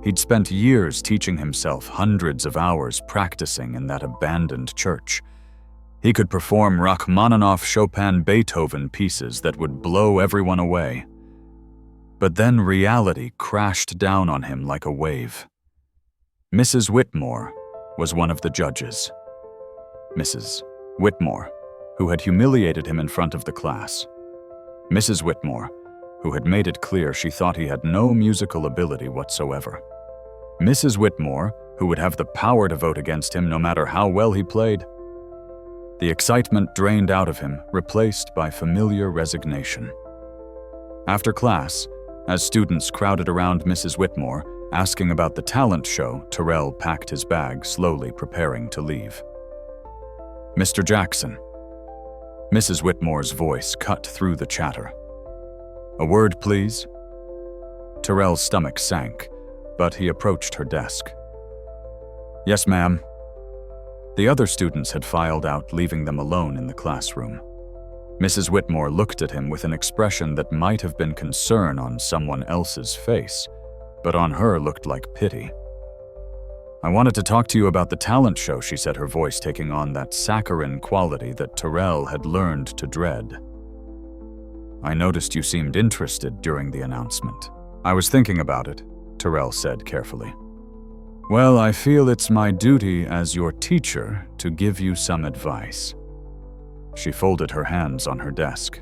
He'd spent years teaching himself hundreds of hours practicing in that abandoned church. He could perform Rachmaninoff, Chopin, Beethoven pieces that would blow everyone away. But then reality crashed down on him like a wave. Mrs. Whitmore was one of the judges. Mrs. Whitmore, who had humiliated him in front of the class. Mrs. Whitmore, who had made it clear she thought he had no musical ability whatsoever. Mrs. Whitmore, who would have the power to vote against him no matter how well he played. The excitement drained out of him, replaced by familiar resignation. After class, as students crowded around Mrs. Whitmore, asking about the talent show, Terrell packed his bag, slowly preparing to leave. "Mr. Jackson." Mrs. Whitmore's voice cut through the chatter. "A word, please." Terrell's stomach sank, but he approached her desk. "Yes, ma'am." The other students had filed out, leaving them alone in the classroom. Mrs. Whitmore looked at him with an expression that might have been concern on someone else's face, but on her looked like pity. "I wanted to talk to you about the talent show," she said, her voice taking on that saccharine quality that Terrell had learned to dread. "I noticed you seemed interested during the announcement." "I was thinking about it," Terrell said carefully. "Well, I feel it's my duty as your teacher to give you some advice." She folded her hands on her desk.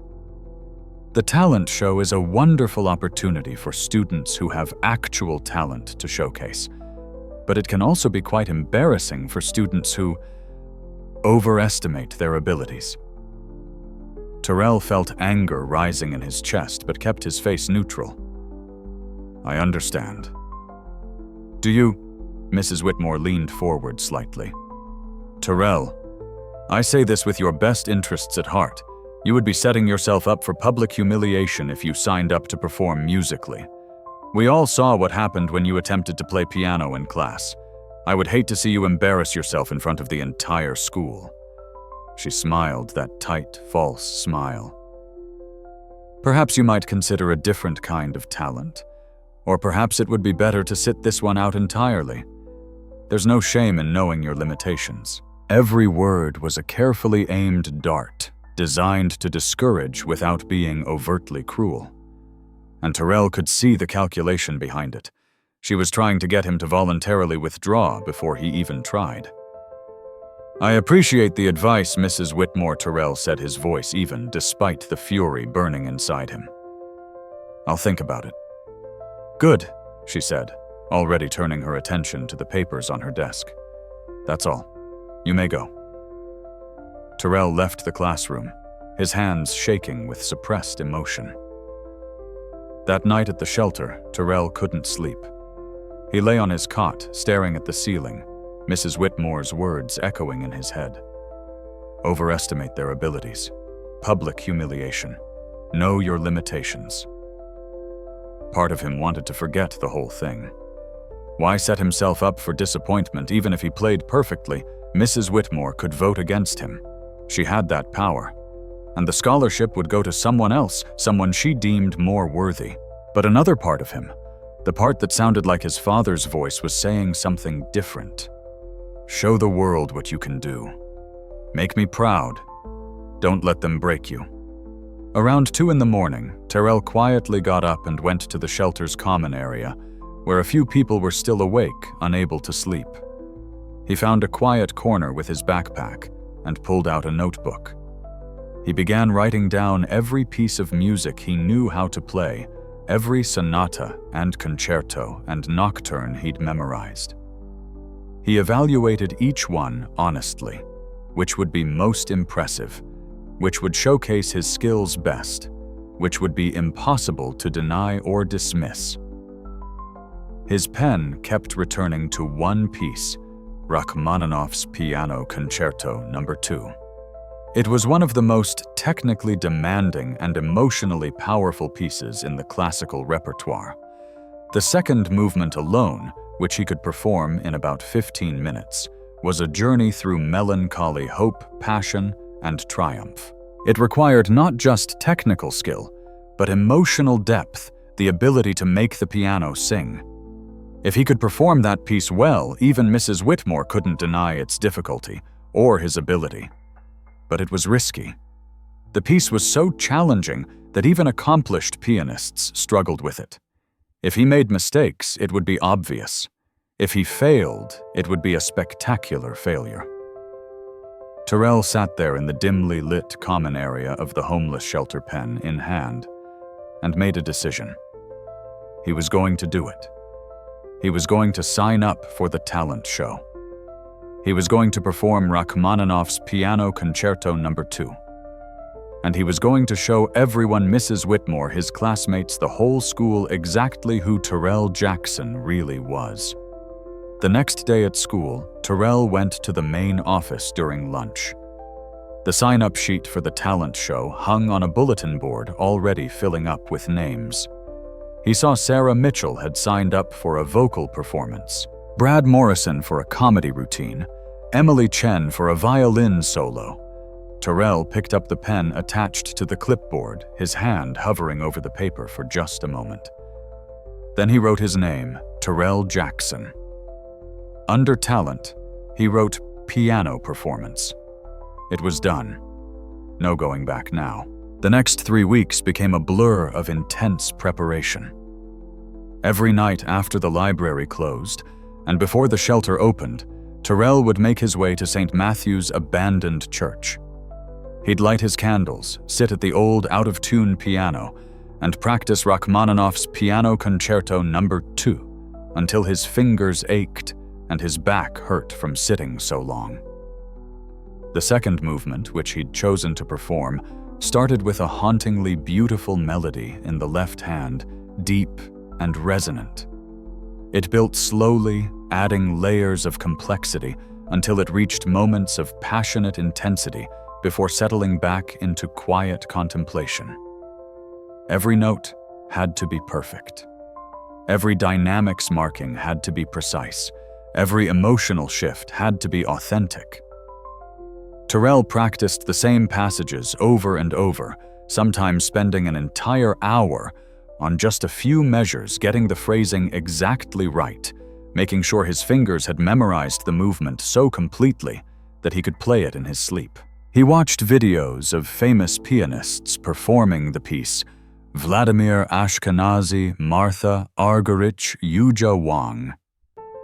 The talent show is a wonderful opportunity for students who have actual talent to showcase, but it can also be quite embarrassing for students who overestimate their abilities. Terrell felt anger rising in his chest, but kept his face neutral. "I understand. Do you?" Mrs. Whitmore leaned forward slightly. "Terrell, I say this with your best interests at heart. You would be setting yourself up for public humiliation if you signed up to perform musically. We all saw what happened when you attempted to play piano in class. I would hate to see you embarrass yourself in front of the entire school." She smiled, that tight, false smile. "Perhaps you might consider a different kind of talent. Or perhaps it would be better to sit this one out entirely. There's no shame in knowing your limitations." Every word was a carefully aimed dart, designed to discourage without being overtly cruel. And Terrell could see the calculation behind it. She was trying to get him to voluntarily withdraw before he even tried. "I appreciate the advice, Mrs. Whitmore," Terrell said, his voice even, despite the fury burning inside him. "I'll think about it." "Good," she said, already turning her attention to the papers on her desk. "That's all. You may go." Terrell left the classroom, his hands shaking with suppressed emotion. That night at the shelter, Terrell couldn't sleep. He lay on his cot, staring at the ceiling, Mrs. Whitmore's words echoing in his head. Overestimate their abilities. Public humiliation. Know your limitations. Part of him wanted to forget the whole thing. Why set himself up for disappointment? Even if he played perfectly, Mrs. Whitmore could vote against him. She had that power. And the scholarship would go to someone else, someone she deemed more worthy. But another part of him, the part that sounded like his father's voice, was saying something different. Show the world what you can do. Make me proud. Don't let them break you. Around 2 a.m, Terrell quietly got up and went to the shelter's common area, where a few people were still awake, unable to sleep. He found a quiet corner with his backpack and pulled out a notebook. He began writing down every piece of music he knew how to play, every sonata and concerto and nocturne he'd memorized. He evaluated each one honestly, which would be most impressive, which would showcase his skills best, which would be impossible to deny or dismiss. His pen kept returning to one piece, Rachmaninoff's Piano Concerto No. 2. It was one of the most technically demanding and emotionally powerful pieces in the classical repertoire. The second movement alone, which he could perform in about 15 minutes, was a journey through melancholy hope, passion, and triumph. It required not just technical skill, but emotional depth, the ability to make the piano sing. If he could perform that piece well, even Mrs. Whitmore couldn't deny its difficulty or his ability. But it was risky. The piece was so challenging that even accomplished pianists struggled with it. If he made mistakes, it would be obvious. If he failed, it would be a spectacular failure. Terrell sat there in the dimly lit common area of the homeless shelter, pen in hand, and made a decision. He was going to do it. He was going to sign up for the talent show. He was going to perform Rachmaninoff's Piano Concerto No. 2. And he was going to show everyone, Mrs. Whitmore, his classmates, the whole school, exactly who Terrell Jackson really was. The next day at school, Terrell went to the main office during lunch. The sign-up sheet for the talent show hung on a bulletin board already filling up with names. He saw Sarah Mitchell had signed up for a vocal performance, Brad Morrison for a comedy routine, Emily Chen for a violin solo. Terrell picked up the pen attached to the clipboard, his hand hovering over the paper for just a moment. Then he wrote his name, Terrell Jackson. Under talent, he wrote piano performance. It was done. No going back now. The next 3 weeks became a blur of intense preparation. Every night after the library closed, and before the shelter opened, Terrell would make his way to St. Matthew's abandoned church. He'd light his candles, sit at the old out-of-tune piano, and practice Rachmaninoff's Piano Concerto No. 2 until his fingers ached and his back hurt from sitting so long. The second movement, which he'd chosen to perform, started with a hauntingly beautiful melody in the left hand, deep and resonant. It built slowly, adding layers of complexity until it reached moments of passionate intensity before settling back into quiet contemplation. Every note had to be perfect. Every dynamics marking had to be precise. Every emotional shift had to be authentic. Terrell practiced the same passages over and over, sometimes spending an entire hour on just a few measures, getting the phrasing exactly right, making sure his fingers had memorized the movement so completely that he could play it in his sleep. He watched videos of famous pianists performing the piece, Vladimir Ashkenazi, Martha Argerich, Yuja Wang.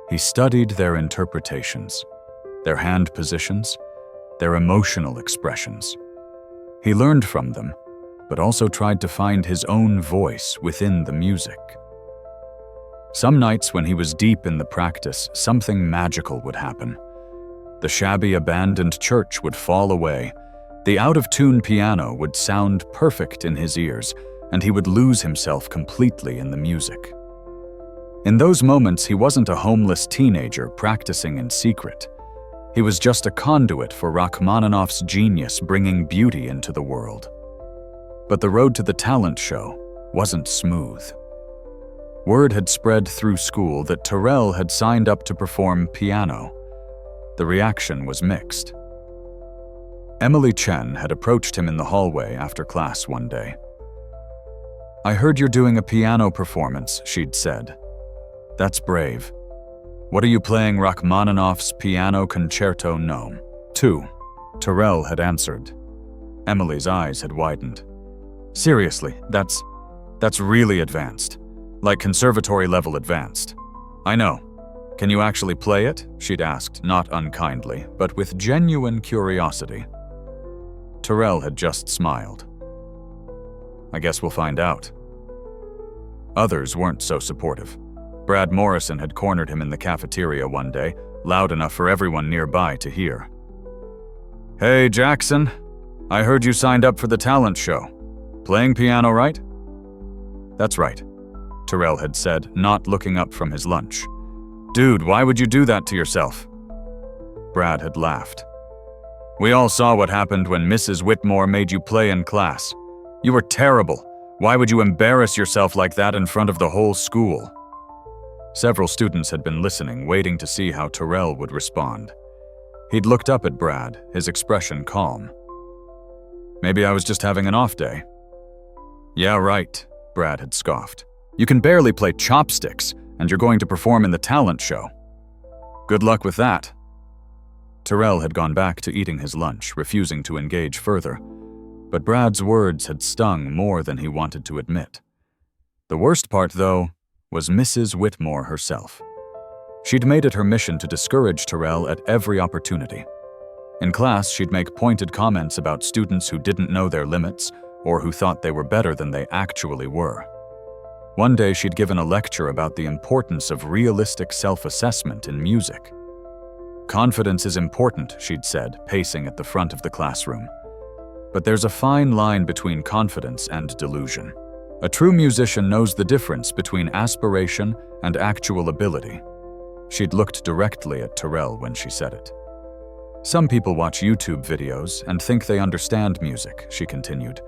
He studied their interpretations, their hand positions, their emotional expressions. He learned from them, but also tried to find his own voice within the music. Some nights when he was deep in the practice, something magical would happen. The shabby, abandoned church would fall away. The out-of-tune piano would sound perfect in his ears, and he would lose himself completely in the music. In those moments, he wasn't a homeless teenager practicing in secret. He was just a conduit for Rachmaninoff's genius bringing beauty into the world. But the road to the talent show wasn't smooth. Word had spread through school that Terrell had signed up to perform piano. The reaction was mixed. Emily Chen had approached him in the hallway after class one day. "I heard you're doing a piano performance," she'd said. "That's brave. What are you playing, Rachmaninoff's Piano Concerto No. 2? Terrell had answered. Emily's eyes had widened. "Seriously, that's really advanced. Like conservatory level advanced." "I know. Can you actually play it?" she'd asked, not unkindly, but with genuine curiosity. Terrell had just smiled. "I guess we'll find out." Others weren't so supportive. Brad Morrison had cornered him in the cafeteria one day, loud enough for everyone nearby to hear. "Hey, Jackson, I heard you signed up for the talent show. Playing piano, right?" "That's right," Terrell had said, not looking up from his lunch. "Dude, why would you do that to yourself?" Brad had laughed. "We all saw what happened when Mrs. Whitmore made you play in class. You were terrible. Why would you embarrass yourself like that in front of the whole school?" Several students had been listening, waiting to see how Terrell would respond. He'd looked up at Brad, his expression calm. "Maybe I was just having an off day." "Yeah, right," Brad had scoffed. "You can barely play chopsticks, and you're going to perform in the talent show. Good luck with that." Terrell had gone back to eating his lunch, refusing to engage further. But Brad's words had stung more than he wanted to admit. The worst part, though, was Mrs. Whitmore herself. She'd made it her mission to discourage Terrell at every opportunity. In class, she'd make pointed comments about students who didn't know their limits or who thought they were better than they actually were. One day, she'd given a lecture about the importance of realistic self-assessment in music. "Confidence is important," she'd said, pacing at the front of the classroom. "But there's a fine line between confidence and delusion. A true musician knows the difference between aspiration and actual ability." She'd looked directly at Terrell when she said it. "Some people watch YouTube videos and think they understand music," she continued.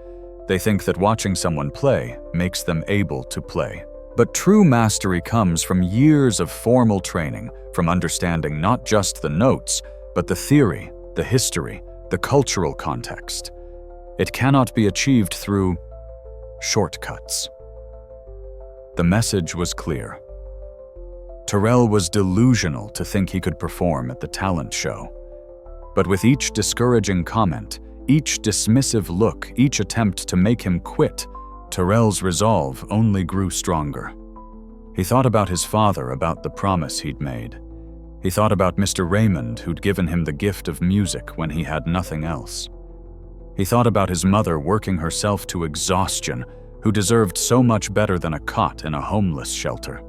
"They think that watching someone play makes them able to play. But true mastery comes from years of formal training, from understanding not just the notes, but the theory, the history, the cultural context. It cannot be achieved through shortcuts." The message was clear. Terrell was delusional to think he could perform at the talent show. But with each discouraging comment, each dismissive look, each attempt to make him quit, Terrell's resolve only grew stronger. He thought about his father, about the promise he'd made. He thought about Mr. Raymond, who'd given him the gift of music when he had nothing else. He thought about his mother working herself to exhaustion, who deserved so much better than a cot in a homeless shelter.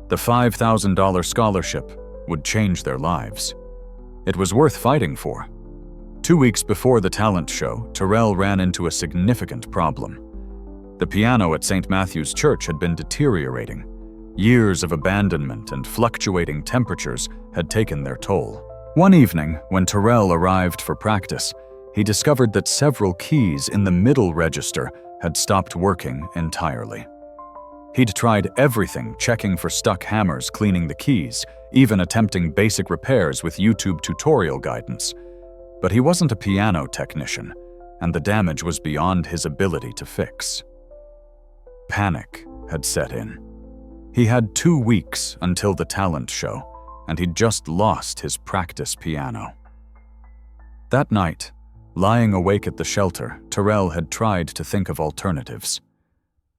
The $5,000 scholarship would change their lives. It was worth fighting for. 2 weeks before the talent show, Terrell ran into a significant problem. The piano at St. Matthew's Church had been deteriorating. Years of abandonment and fluctuating temperatures had taken their toll. One evening, when Terrell arrived for practice, he discovered that several keys in the middle register had stopped working entirely. He'd tried everything, checking for stuck hammers, cleaning the keys, even attempting basic repairs with YouTube tutorial guidance. But he wasn't a piano technician, and the damage was beyond his ability to fix. Panic had set in. He had 2 weeks until the talent show, and he'd just lost his practice piano. That night, lying awake at the shelter, Terrell had tried to think of alternatives.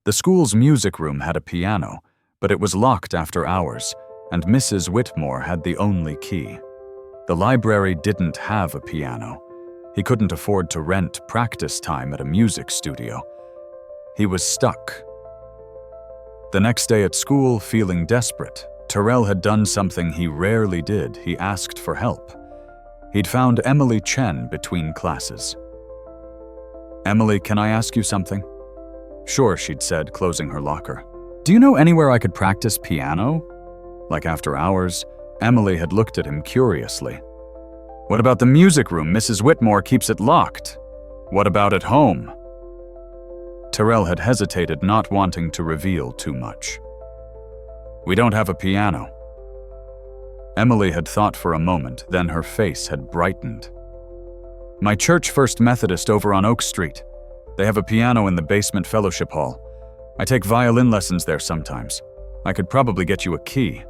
The school's music room had a piano, but it was locked after hours, and Mrs. Whitmore had the only key. The library didn't have a piano. He couldn't afford to rent practice time at a music studio. He was stuck. The next day at school, feeling desperate, Terrell had done something he rarely did. He asked for help. He'd found Emily Chen between classes. "Emily, can I ask you something?" "Sure," she'd said, closing her locker. "Do you know anywhere I could practice piano?" Like after hours, Emily had looked at him curiously. "What about the music room? Mrs. Whitmore keeps it locked. What about at home?" Terrell had hesitated, not wanting to reveal too much. "We don't have a piano." Emily had thought for a moment, then her face had brightened. "My church, First Methodist, over on Oak Street. They have a piano in the basement fellowship hall. I take violin lessons there sometimes. I could probably get you a key."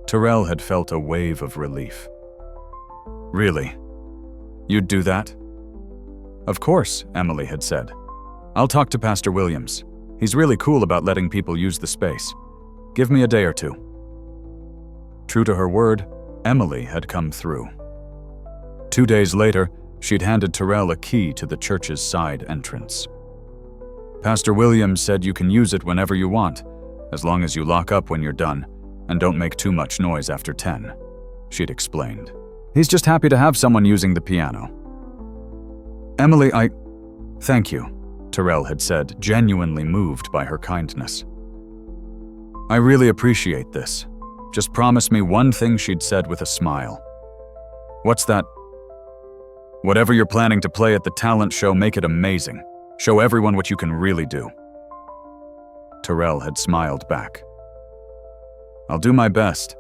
Terrell had felt a wave of relief. "Really? You'd do that?" "Of course," Emily had said. "I'll talk to Pastor Williams. He's really cool about letting people use the space. Give me a day or two." True to her word, Emily had come through. 2 days later, she'd handed Terrell a key to the church's side entrance. "Pastor Williams said you can use it whenever you want, as long as you lock up when you're done, and don't make too much noise after 10, she'd explained. "He's just happy to have someone using the piano." "Emily, Thank you," Terrell had said, genuinely moved by her kindness. "I really appreciate this. Just promise me one thing," she'd said with a smile. "What's that?" "Whatever you're planning to play at the talent show, make it amazing. Show everyone what you can really do." Terrell had smiled back. "I'll do my best."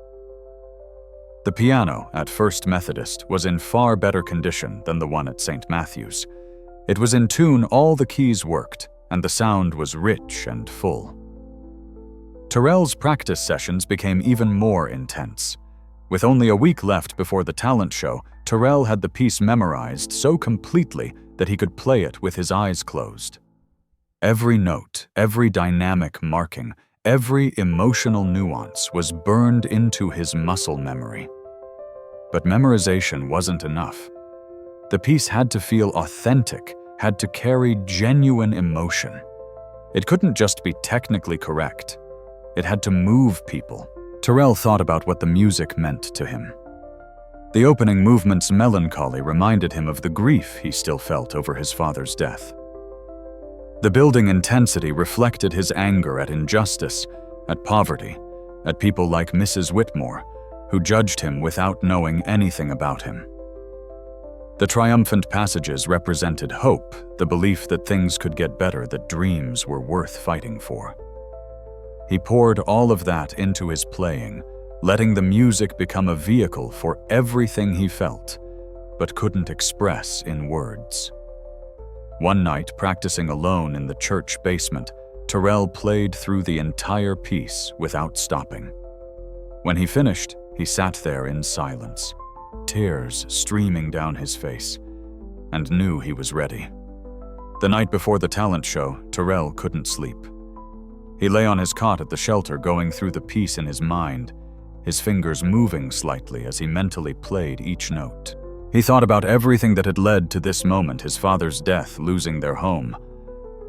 The piano at First Methodist was in far better condition than the one at St. Matthew's. It was in tune, all the keys worked, and the sound was rich and full. Terrell's practice sessions became even more intense. With only a week left before the talent show, Terrell had the piece memorized so completely that he could play it with his eyes closed. Every note, every dynamic marking, every emotional nuance was burned into his muscle memory. But memorization wasn't enough. The piece had to feel authentic, had to carry genuine emotion. It couldn't just be technically correct. It had to move people. Terrell thought about what the music meant to him. The opening movement's melancholy reminded him of the grief he still felt over his father's death. The building intensity reflected his anger at injustice, at poverty, at people like Mrs. Whitmore, who judged him without knowing anything about him. The triumphant passages represented hope, the belief that things could get better, that dreams were worth fighting for. He poured all of that into his playing, letting the music become a vehicle for everything he felt, but couldn't express in words. One night, practicing alone in the church basement, Terrell played through the entire piece without stopping. When he finished, he sat there in silence, tears streaming down his face, and knew he was ready. The night before the talent show, Terrell couldn't sleep. He lay on his cot at the shelter, going through the piece in his mind, his fingers moving slightly as he mentally played each note. He thought about everything that had led to this moment, his father's death, losing their home,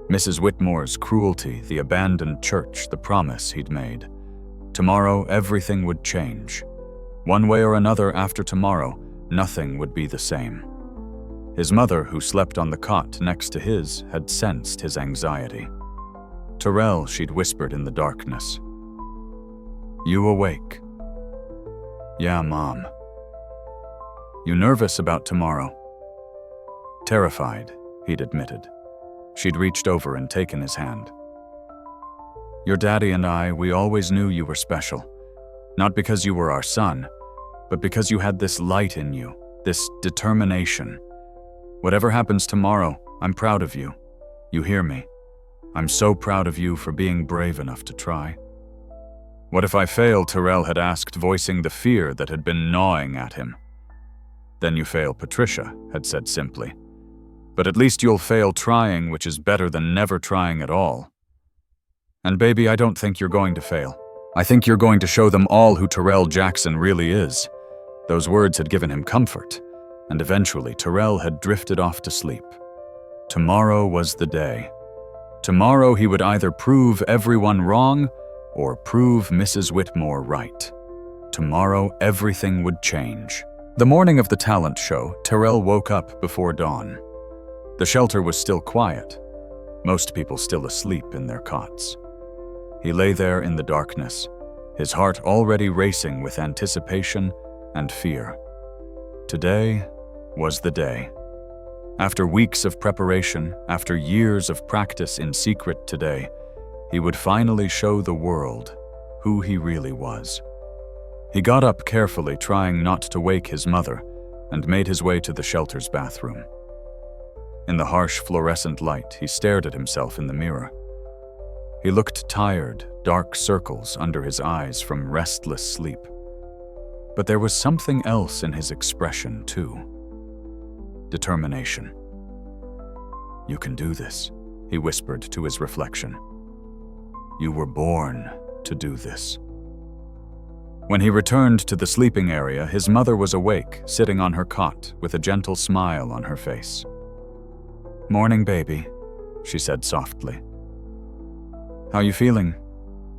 Mrs. Whitmore's cruelty, the abandoned church, the promise he'd made. Tomorrow, everything would change. One way or another, after tomorrow, nothing would be the same. His mother, who slept on the cot next to his, had sensed his anxiety. "Terrell," she'd whispered in the darkness. "You awake?" "Yeah, Mom." "You nervous about tomorrow?" "Terrified," he'd admitted. She'd reached over and taken his hand. "Your daddy and I, we always knew you were special. Not because you were our son, but because you had this light in you, this determination. Whatever happens tomorrow, I'm proud of you. You hear me? I'm so proud of you for being brave enough to try." "What if I fail?" Terrell had asked, voicing the fear that had been gnawing at him. "Then you fail," Patricia had said simply. "But at least you'll fail trying, which is better than never trying at all." And baby, I don't think you're going to fail. I think you're going to show them all who Terrell Jackson really is." Those words had given him comfort, and eventually Terrell had drifted off to sleep. Tomorrow was the day. Tomorrow he would either prove everyone wrong or prove Mrs. Whitmore right. Tomorrow everything would change. The morning of the talent show, Terrell woke up before dawn. The shelter was still quiet, most people still asleep in their cots. He lay there in the darkness, his heart already racing with anticipation and fear. Today was the day. After weeks of preparation, after years of practice in secret today, he would finally show the world who he really was. He got up carefully, trying not to wake his mother, and made his way to the shelter's bathroom. In the harsh fluorescent light, he stared at himself in the mirror. He looked tired, dark circles under his eyes from restless sleep. But there was something else in his expression, too. Determination. "You can do this," he whispered to his reflection. "You were born to do this." When he returned to the sleeping area, his mother was awake, sitting on her cot with a gentle smile on her face. "Morning, baby," she said softly. "How you feeling?"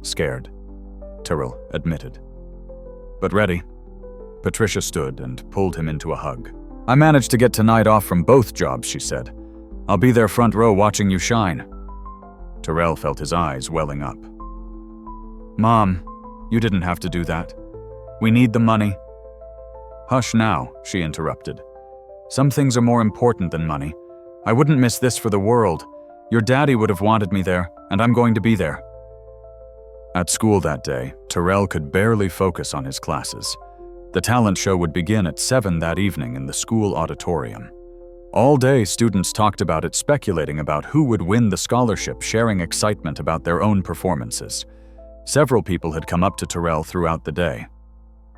"Scared," Terrell admitted. "But ready." Patricia stood and pulled him into a hug. "I managed to get tonight off from both jobs," she said. "I'll be there front row watching you shine." Terrell felt his eyes welling up. "Mom, you didn't have to do that. We need the money." "Hush now," she interrupted. "Some things are more important than money. I wouldn't miss this for the world. Your daddy would have wanted me there, and I'm going to be there." At school that day, Terrell could barely focus on his classes. The talent show would begin at 7 that evening in the school auditorium. All day, students talked about it, speculating about who would win the scholarship, sharing excitement about their own performances. Several people had come up to Terrell throughout the day.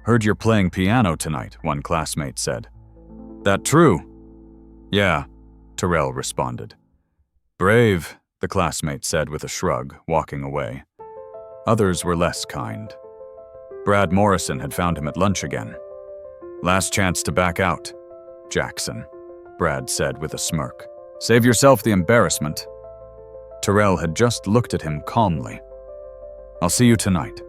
"Heard you're playing piano tonight," one classmate said. "That true?" "Yeah," Terrell responded. "Brave," the classmate said with a shrug, walking away. Others were less kind. Brad Morrison had found him at lunch again. "Last chance to back out, Jackson," Brad said with a smirk. "Save yourself the embarrassment." Terrell had just looked at him calmly. "I'll see you tonight."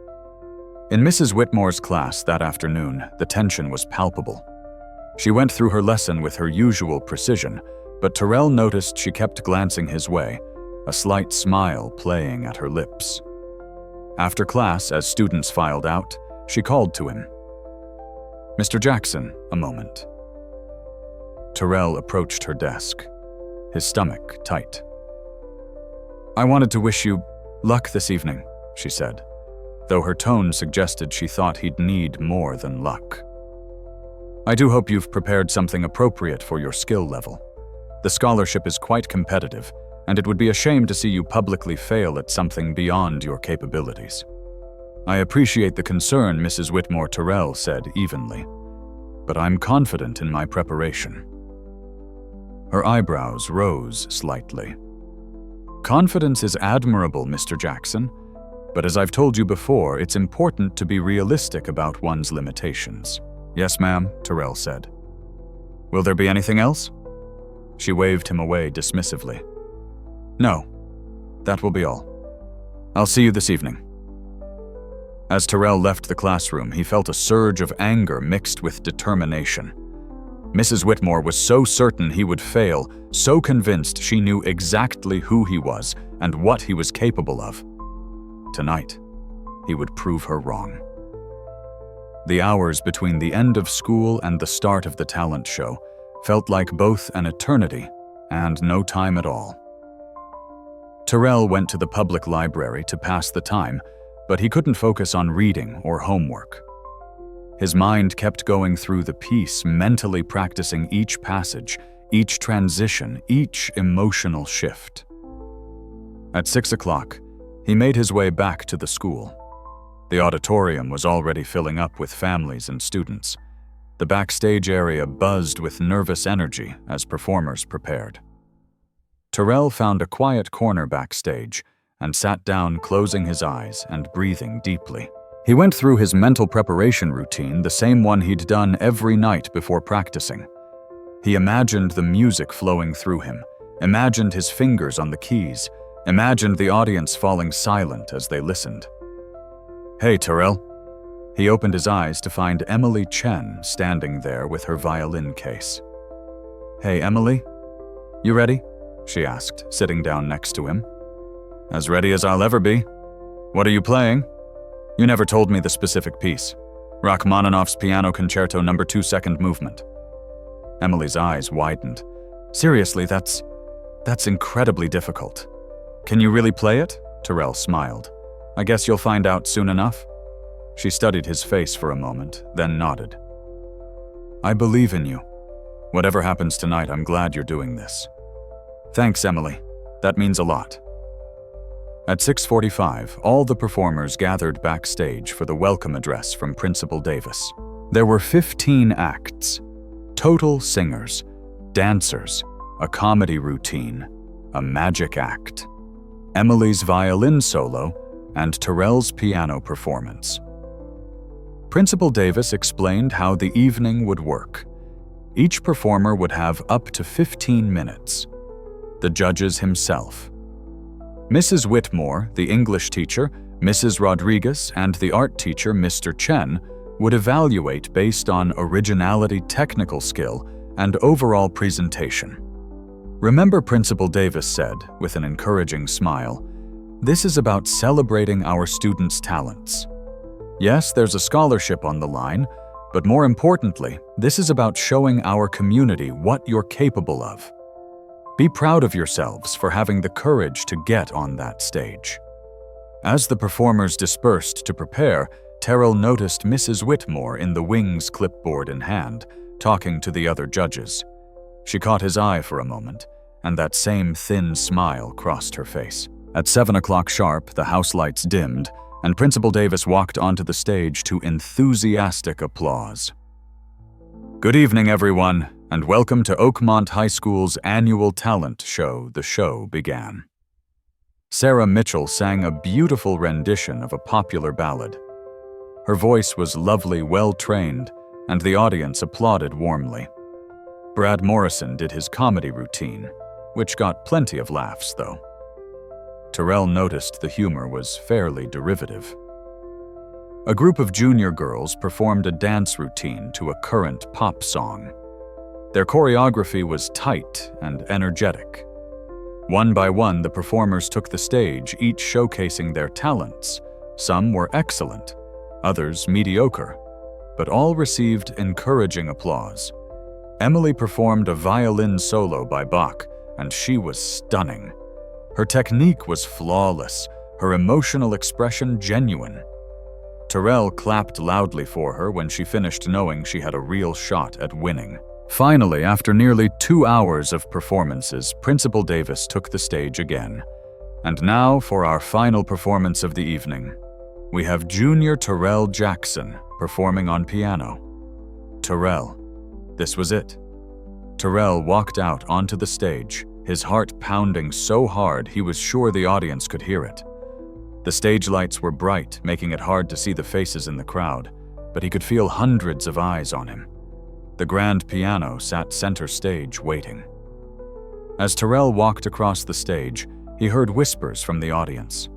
In Mrs. Whitmore's class that afternoon, the tension was palpable. She went through her lesson with her usual precision, but Terrell noticed she kept glancing his way, a slight smile playing at her lips. After class, as students filed out, she called to him. "Mr. Jackson, a moment." Terrell approached her desk, his stomach tight. "I wanted to wish you luck this evening," she said, though her tone suggested she thought he'd need more than luck. "I do hope you've prepared something appropriate for your skill level. The scholarship is quite competitive, and it would be a shame to see you publicly fail at something beyond your capabilities." "I appreciate the concern," Mrs. Whitmore, Terrell said evenly, "but I'm confident in my preparation." Her eyebrows rose slightly. "Confidence is admirable, Mr. Jackson, but as I've told you before, it's important to be realistic about one's limitations." "Yes, ma'am," Terrell said. "Will there be anything else?" She waved him away dismissively. "No, that will be all. I'll see you this evening." As Terrell left the classroom, he felt a surge of anger mixed with determination. Mrs. Whitmore was so certain he would fail, so convinced she knew exactly who he was and what he was capable of. Tonight, he would prove her wrong. The hours between the end of school and the start of the talent show felt like both an eternity and no time at all. Terrell went to the public library to pass the time, but he couldn't focus on reading or homework. His mind kept going through the piece, mentally practicing each passage, each transition, each emotional shift. At 6 o'clock, he made his way back to the school. The auditorium was already filling up with families and students. The backstage area buzzed with nervous energy as performers prepared. Terrell found a quiet corner backstage and sat down, closing his eyes and breathing deeply. He went through his mental preparation routine, the same one he'd done every night before practicing. He imagined the music flowing through him, imagined his fingers on the keys, imagined the audience falling silent as they listened. "Hey, Terrell." He opened his eyes to find Emily Chen standing there with her violin case. "Hey, Emily, you ready?" she asked, sitting down next to him. "As ready as I'll ever be. What are you playing?" "You never told me the specific piece. Rachmaninoff's Piano Concerto No. 2 Second Movement." Emily's eyes widened. "Seriously, that's incredibly difficult. Can you really play it?" Terrell smiled. "I guess you'll find out soon enough." She studied his face for a moment, then nodded. "I believe in you. Whatever happens tonight, I'm glad you're doing this." "Thanks, Emily. That means a lot." At 6:45, all the performers gathered backstage for the welcome address from Principal Davis. There were 15 acts, total singers, dancers, a comedy routine, a magic act, Emily's violin solo, and Terrell's piano performance. Principal Davis explained how the evening would work. Each performer would have up to 15 minutes. The judges himself. Mrs. Whitmore, the English teacher, Mrs. Rodriguez, and the art teacher, Mr. Chen, would evaluate based on originality, technical skill, and overall presentation. Remember, Principal Davis said, with an encouraging smile, "This is about celebrating our students' talents. Yes, there's a scholarship on the line, but more importantly, this is about showing our community what you're capable of. Be proud of yourselves for having the courage to get on that stage." As the performers dispersed to prepare, Terrell noticed Mrs. Whitmore in the wings, clipboard in hand, talking to the other judges. She caught his eye for a moment, and that same thin smile crossed her face. At 7 o'clock sharp, the house lights dimmed, and Principal Davis walked onto the stage to enthusiastic applause. "Good evening, everyone, and welcome to Oakmont High School's annual talent show." The show began. Sarah Mitchell sang a beautiful rendition of a popular ballad. Her voice was lovely, well-trained, and the audience applauded warmly. Brad Morrison did his comedy routine, which got plenty of laughs, though. Terrell noticed the humor was fairly derivative. A group of junior girls performed a dance routine to a current pop song. Their choreography was tight and energetic. One by one, the performers took the stage, each showcasing their talents. Some were excellent, others mediocre, but all received encouraging applause. Emily performed a violin solo by Bach, and she was stunning. Her technique was flawless, her emotional expression genuine. Terrell clapped loudly for her when she finished, knowing she had a real shot at winning. Finally, after nearly 2 hours of performances, Principal Davis took the stage again. And now for our final performance of the evening. We have Junior Terrell Jackson performing on piano. Terrell. This was it. Terrell walked out onto the stage, his heart pounding so hard he was sure the audience could hear it. The stage lights were bright, making it hard to see the faces in the crowd, but he could feel hundreds of eyes on him. The grand piano sat center stage waiting. As Terrell walked across the stage, he heard whispers from the audience.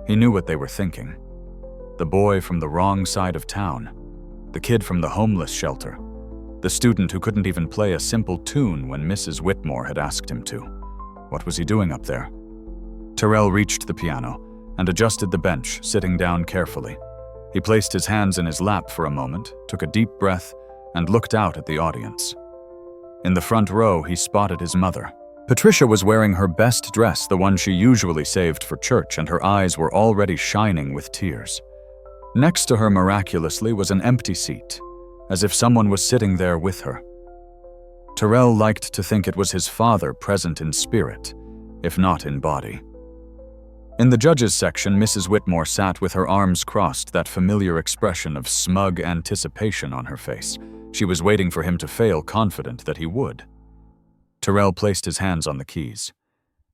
He knew what they were thinking. The boy from the wrong side of town, the kid from the homeless shelter, the student who couldn't even play a simple tune when Mrs. Whitmore had asked him to. What was he doing up there? Terrell reached the piano and adjusted the bench, sitting down carefully. He placed his hands in his lap for a moment, took a deep breath, and looked out at the audience. In the front row, he spotted his mother. Patricia was wearing her best dress, the one she usually saved for church, and her eyes were already shining with tears. Next to her, miraculously, was an empty seat, as if someone was sitting there with her. Terrell liked to think it was his father present in spirit, if not in body. In the judges' section, Mrs. Whitmore sat with her arms crossed, that familiar expression of smug anticipation on her face. She was waiting for him to fail, confident that he would. Terrell placed his hands on the keys.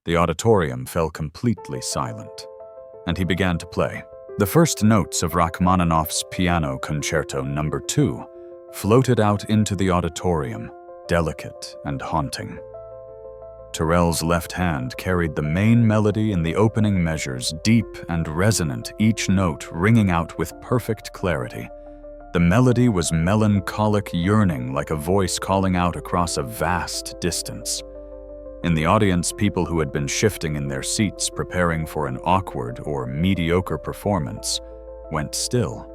The auditorium fell completely silent, and he began to play. The first notes of Rachmaninoff's Piano Concerto No. 2 floated out into the auditorium, delicate and haunting. Terrell's left hand carried the main melody in the opening measures, deep and resonant, each note ringing out with perfect clarity. The melody was melancholic yearning, like a voice calling out across a vast distance. In the audience, people who had been shifting in their seats, preparing for an awkward or mediocre performance, went still.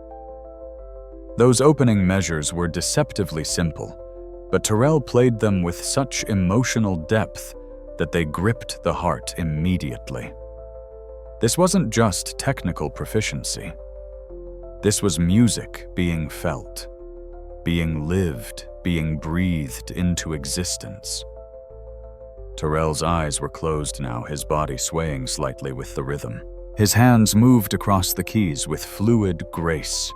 Those opening measures were deceptively simple, but Terrell played them with such emotional depth that they gripped the heart immediately. This wasn't just technical proficiency. This was music being felt, being lived, being breathed into existence. Terrell's eyes were closed now, his body swaying slightly with the rhythm. His hands moved across the keys with fluid grace,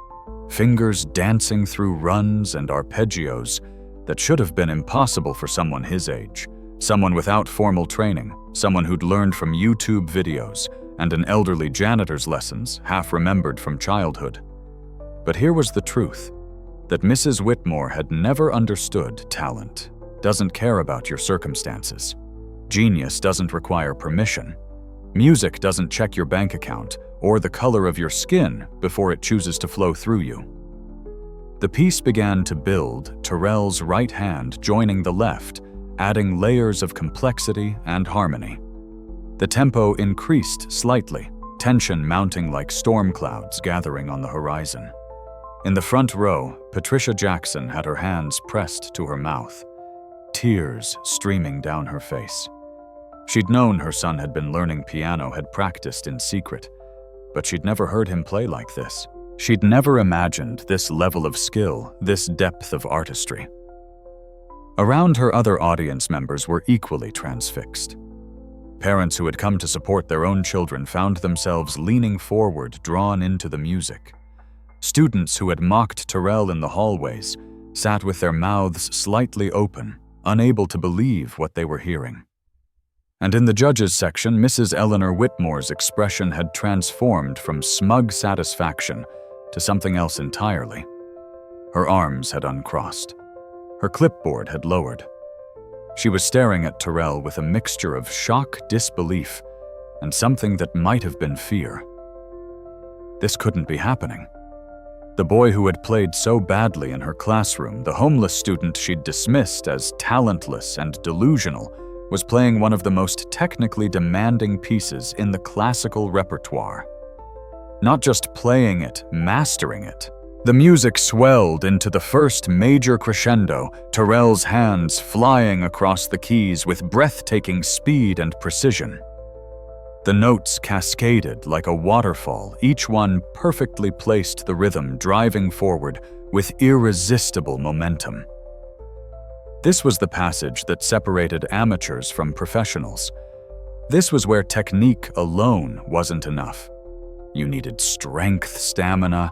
fingers dancing through runs and arpeggios that should have been impossible for someone his age, someone without formal training, someone who'd learned from YouTube videos and an elderly janitor's lessons, half remembered from childhood. But here was the truth, that Mrs. Whitmore had never understood talent. Doesn't care about your circumstances. Genius doesn't require permission. Music doesn't check your bank account or the color of your skin before it chooses to flow through you. The piece began to build, Terrell's right hand joining the left, adding layers of complexity and harmony. The tempo increased slightly, tension mounting like storm clouds gathering on the horizon. In the front row, Patricia Jackson had her hands pressed to her mouth, tears streaming down her face. She'd known her son had been learning piano, had practiced in secret, but she'd never heard him play like this. She'd never imagined this level of skill, this depth of artistry. Around her, other audience members were equally transfixed. Parents who had come to support their own children found themselves leaning forward, drawn into the music. Students who had mocked Terrell in the hallways sat with their mouths slightly open, unable to believe what they were hearing. And in the judges' section, Mrs. Eleanor Whitmore's expression had transformed from smug satisfaction to something else entirely. Her arms had uncrossed. Her clipboard had lowered. She was staring at Terrell with a mixture of shock, disbelief, and something that might have been fear. This couldn't be happening. The boy who had played so badly in her classroom, the homeless student she'd dismissed as talentless and delusional, was playing one of the most technically demanding pieces in the classical repertoire. Not just playing it, mastering it. The music swelled into the first major crescendo, Terrell's hands flying across the keys with breathtaking speed and precision. The notes cascaded like a waterfall, each one perfectly placed the rhythm, driving forward with irresistible momentum. This was the passage that separated amateurs from professionals. This was where technique alone wasn't enough. You needed strength, stamina,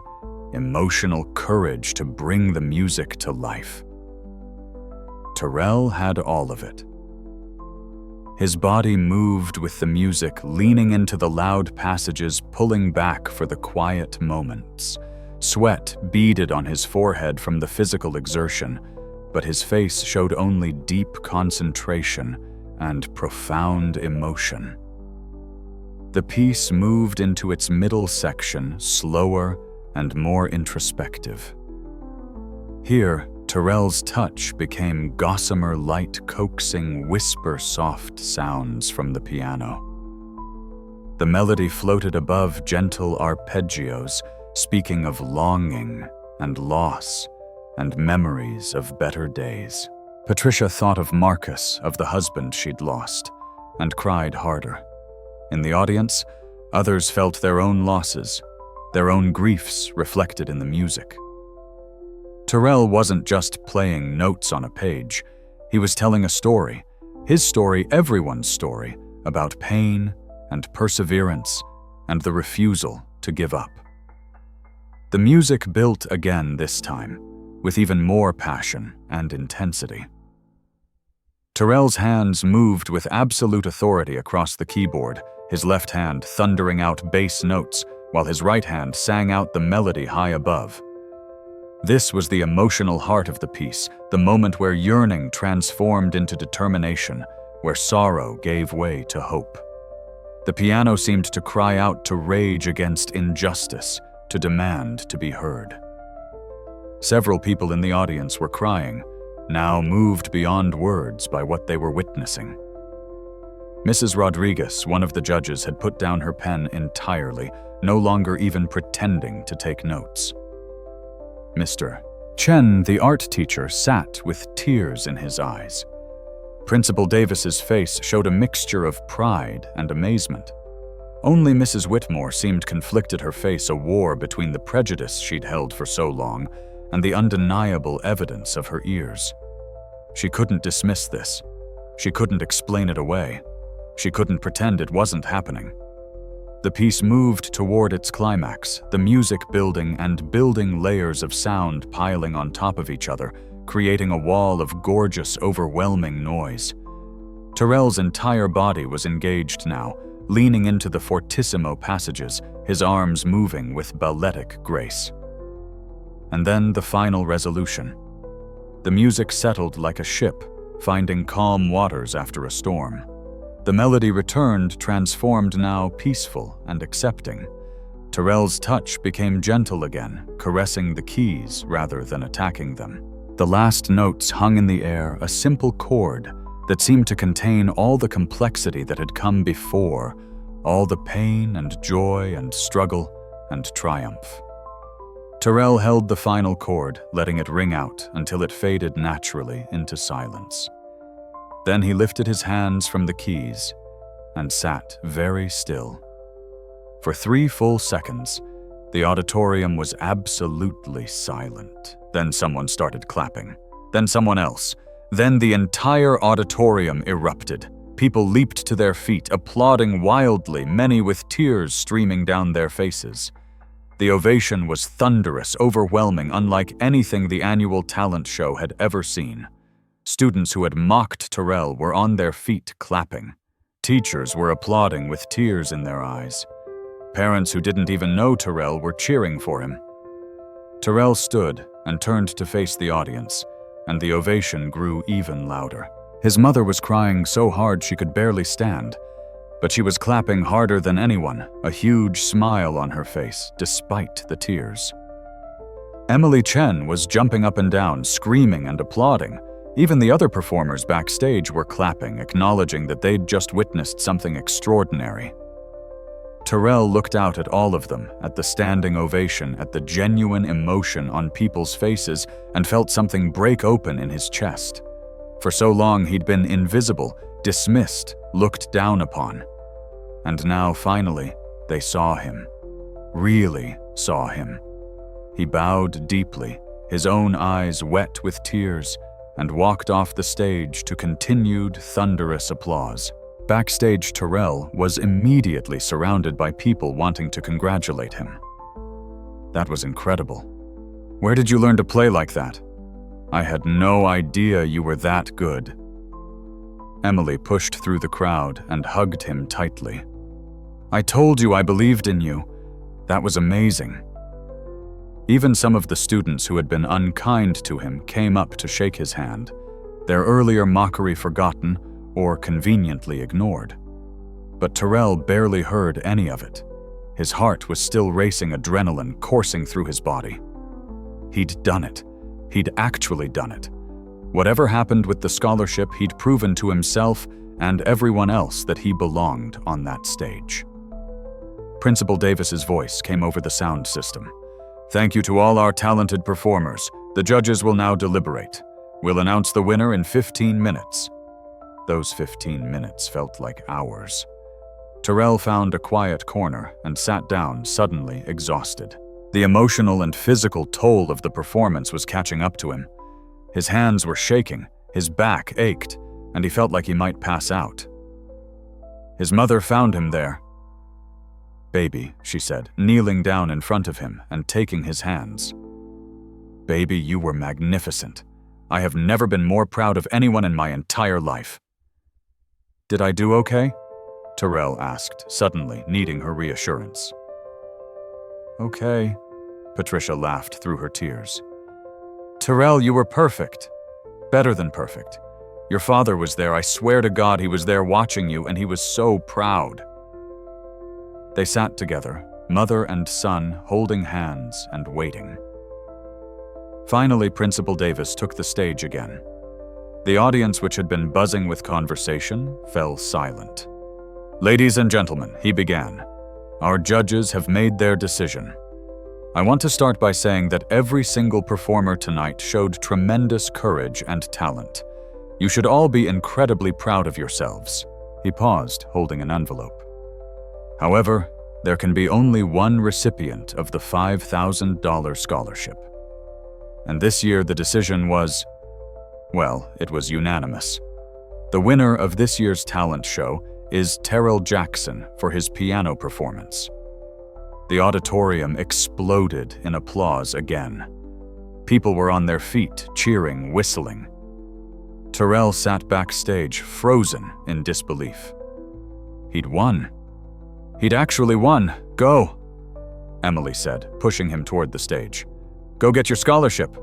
emotional courage to bring the music to life. Terrell had all of it. His body moved with the music, leaning into the loud passages, pulling back for the quiet moments. Sweat beaded on his forehead from the physical exertion, but his face showed only deep concentration and profound emotion. The piece moved into its middle section, slower and more introspective. Here, Terrell's touch became gossamer light, coaxing, whisper-soft sounds from the piano. The melody floated above gentle arpeggios, speaking of longing and loss and memories of better days. Patricia thought of Marcus, of the husband she'd lost, and cried harder. In the audience, others felt their own losses, their own griefs reflected in the music. Terrell wasn't just playing notes on a page. He was telling a story, his story, everyone's story, about pain and perseverance and the refusal to give up. The music built again this time, with even more passion and intensity. Terrell's hands moved with absolute authority across the keyboard, his left hand thundering out bass notes, while his right hand sang out the melody high above. This was the emotional heart of the piece, the moment where yearning transformed into determination, where sorrow gave way to hope. The piano seemed to cry out to rage against injustice, to demand to be heard. Several people in the audience were crying, now moved beyond words by what they were witnessing. Mrs. Rodriguez, one of the judges, had put down her pen entirely, no longer even pretending to take notes. Mr. Chen, the art teacher, sat with tears in his eyes. Principal Davis's face showed a mixture of pride and amazement. Only Mrs. Whitmore seemed conflicted, her face a war between the prejudice she'd held for so long and the undeniable evidence of her ears. She couldn't dismiss this. She couldn't explain it away. She couldn't pretend it wasn't happening. The piece moved toward its climax, the music building and building layers of sound piling on top of each other, creating a wall of gorgeous, overwhelming noise. Terrell's entire body was engaged now, leaning into the fortissimo passages, his arms moving with balletic grace. And then the final resolution. The music settled like a ship, finding calm waters after a storm. The melody returned, transformed now peaceful and accepting. Terrell's touch became gentle again, caressing the keys rather than attacking them. The last notes hung in the air, a simple chord that seemed to contain all the complexity that had come before, all the pain and joy and struggle and triumph. Terrell held the final chord, letting it ring out until it faded naturally into silence. Then he lifted his hands from the keys and sat very still. For 3 full seconds, the auditorium was absolutely silent. Then someone started clapping. Then someone else. Then the entire auditorium erupted. People leaped to their feet, applauding wildly, many with tears streaming down their faces. The ovation was thunderous, overwhelming, unlike anything the annual talent show had ever seen. Students who had mocked Terrell were on their feet clapping. Teachers were applauding with tears in their eyes. Parents who didn't even know Terrell were cheering for him. Terrell stood and turned to face the audience, and the ovation grew even louder. His mother was crying so hard she could barely stand, but she was clapping harder than anyone, a huge smile on her face, despite the tears. Emily Chen was jumping up and down, screaming and applauding. Even the other performers backstage were clapping, acknowledging that they'd just witnessed something extraordinary. Terrell looked out at all of them, at the standing ovation, at the genuine emotion on people's faces, and felt something break open in his chest. For so long he'd been invisible, dismissed, looked down upon. And now, finally, they saw him. Really saw him. He bowed deeply, his own eyes wet with tears, and walked off the stage to continued thunderous applause. Backstage, Terrell was immediately surrounded by people wanting to congratulate him. That was incredible. Where did you learn to play like that? I had no idea you were that good. Emily pushed through the crowd and hugged him tightly. I told you I believed in you. That was amazing. Even some of the students who had been unkind to him came up to shake his hand, their earlier mockery forgotten or conveniently ignored. But Terrell barely heard any of it. His heart was still racing, adrenaline coursing through his body. He'd done it. He'd actually done it. Whatever happened with the scholarship, he'd proven to himself and everyone else that he belonged on that stage. Principal Davis's voice came over the sound system. Thank you to all our talented performers. The judges will now deliberate. We'll announce the winner in 15 minutes. Those 15 minutes felt like hours. Terrell found a quiet corner and sat down, suddenly exhausted. The emotional and physical toll of the performance was catching up to him. His hands were shaking, his back ached, and he felt like he might pass out. His mother found him there. Baby, she said, kneeling down in front of him and taking his hands. Baby, you were magnificent. I have never been more proud of anyone in my entire life." "Did I do okay?" Terrell asked, suddenly needing her reassurance. "Okay," Patricia laughed through her tears. "Terrell, you were perfect. Better than perfect. Your father was there. I swear to God he was there watching you, and he was so proud." They sat together, mother and son, holding hands and waiting. Finally, Principal Davis took the stage again. The audience, which had been buzzing with conversation, fell silent. "Ladies and gentlemen," he began, "our judges have made their decision. I want to start by saying that every single performer tonight showed tremendous courage and talent. You should all be incredibly proud of yourselves." He paused, holding an envelope. "However, there can be only one recipient of the $5,000 scholarship. And this year the decision was, well, it was unanimous. The winner of this year's talent show is Terrell Jackson for his piano performance." The auditorium exploded in applause again. People were on their feet, cheering, whistling. Terrell sat backstage, frozen in disbelief. He'd won. He'd actually won. "Go," Emily said, pushing him toward the stage. "Go get your scholarship."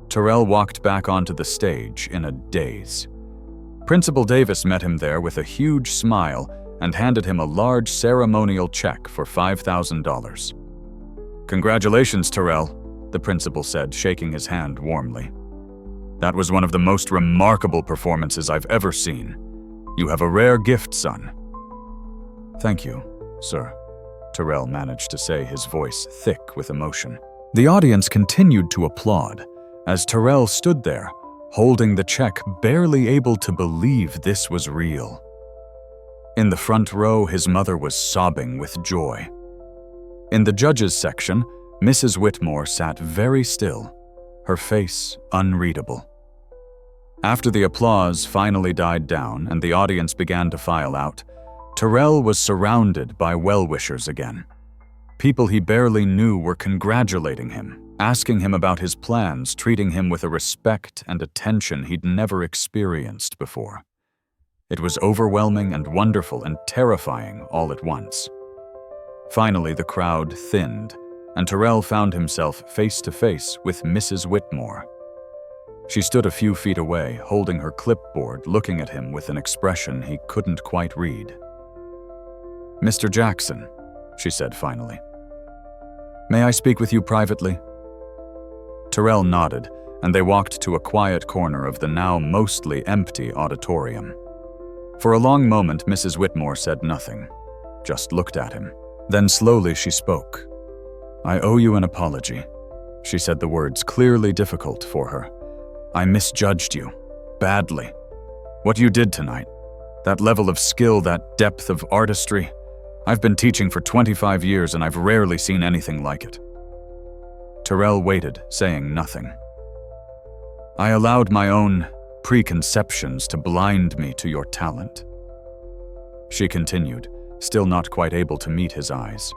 Terrell walked back onto the stage in a daze. Principal Davis met him there with a huge smile and handed him a large ceremonial check for $5,000. "Congratulations, Terrell," the principal said, shaking his hand warmly. "That was one of the most remarkable performances I've ever seen. You have a rare gift, son." "Thank you, sir," Terrell managed to say, his voice thick with emotion. The audience continued to applaud as Terrell stood there, holding the check, barely able to believe this was real. In the front row, his mother was sobbing with joy. In the judges' section, Mrs. Whitmore sat very still, her face unreadable. After the applause finally died down and the audience began to file out, Terrell was surrounded by well-wishers again. People he barely knew were congratulating him, asking him about his plans, treating him with a respect and attention he'd never experienced before. It was overwhelming and wonderful and terrifying all at once. Finally, the crowd thinned, and Terrell found himself face to face with Mrs. Whitmore. She stood a few feet away, holding her clipboard, looking at him with an expression he couldn't quite read. "Mr. Jackson," she said finally, "may I speak with you privately?" Terrell nodded, and they walked to a quiet corner of the now mostly empty auditorium. For a long moment, Mrs. Whitmore said nothing, just looked at him. Then slowly she spoke. "I owe you an apology," she said, the words clearly difficult for her. "I misjudged you, badly. What you did tonight, that level of skill, that depth of artistry, I've been teaching for 25 years and I've rarely seen anything like it." Terrell waited, saying nothing. "I allowed my own preconceptions to blind me to your talent," she continued, still not quite able to meet his eyes.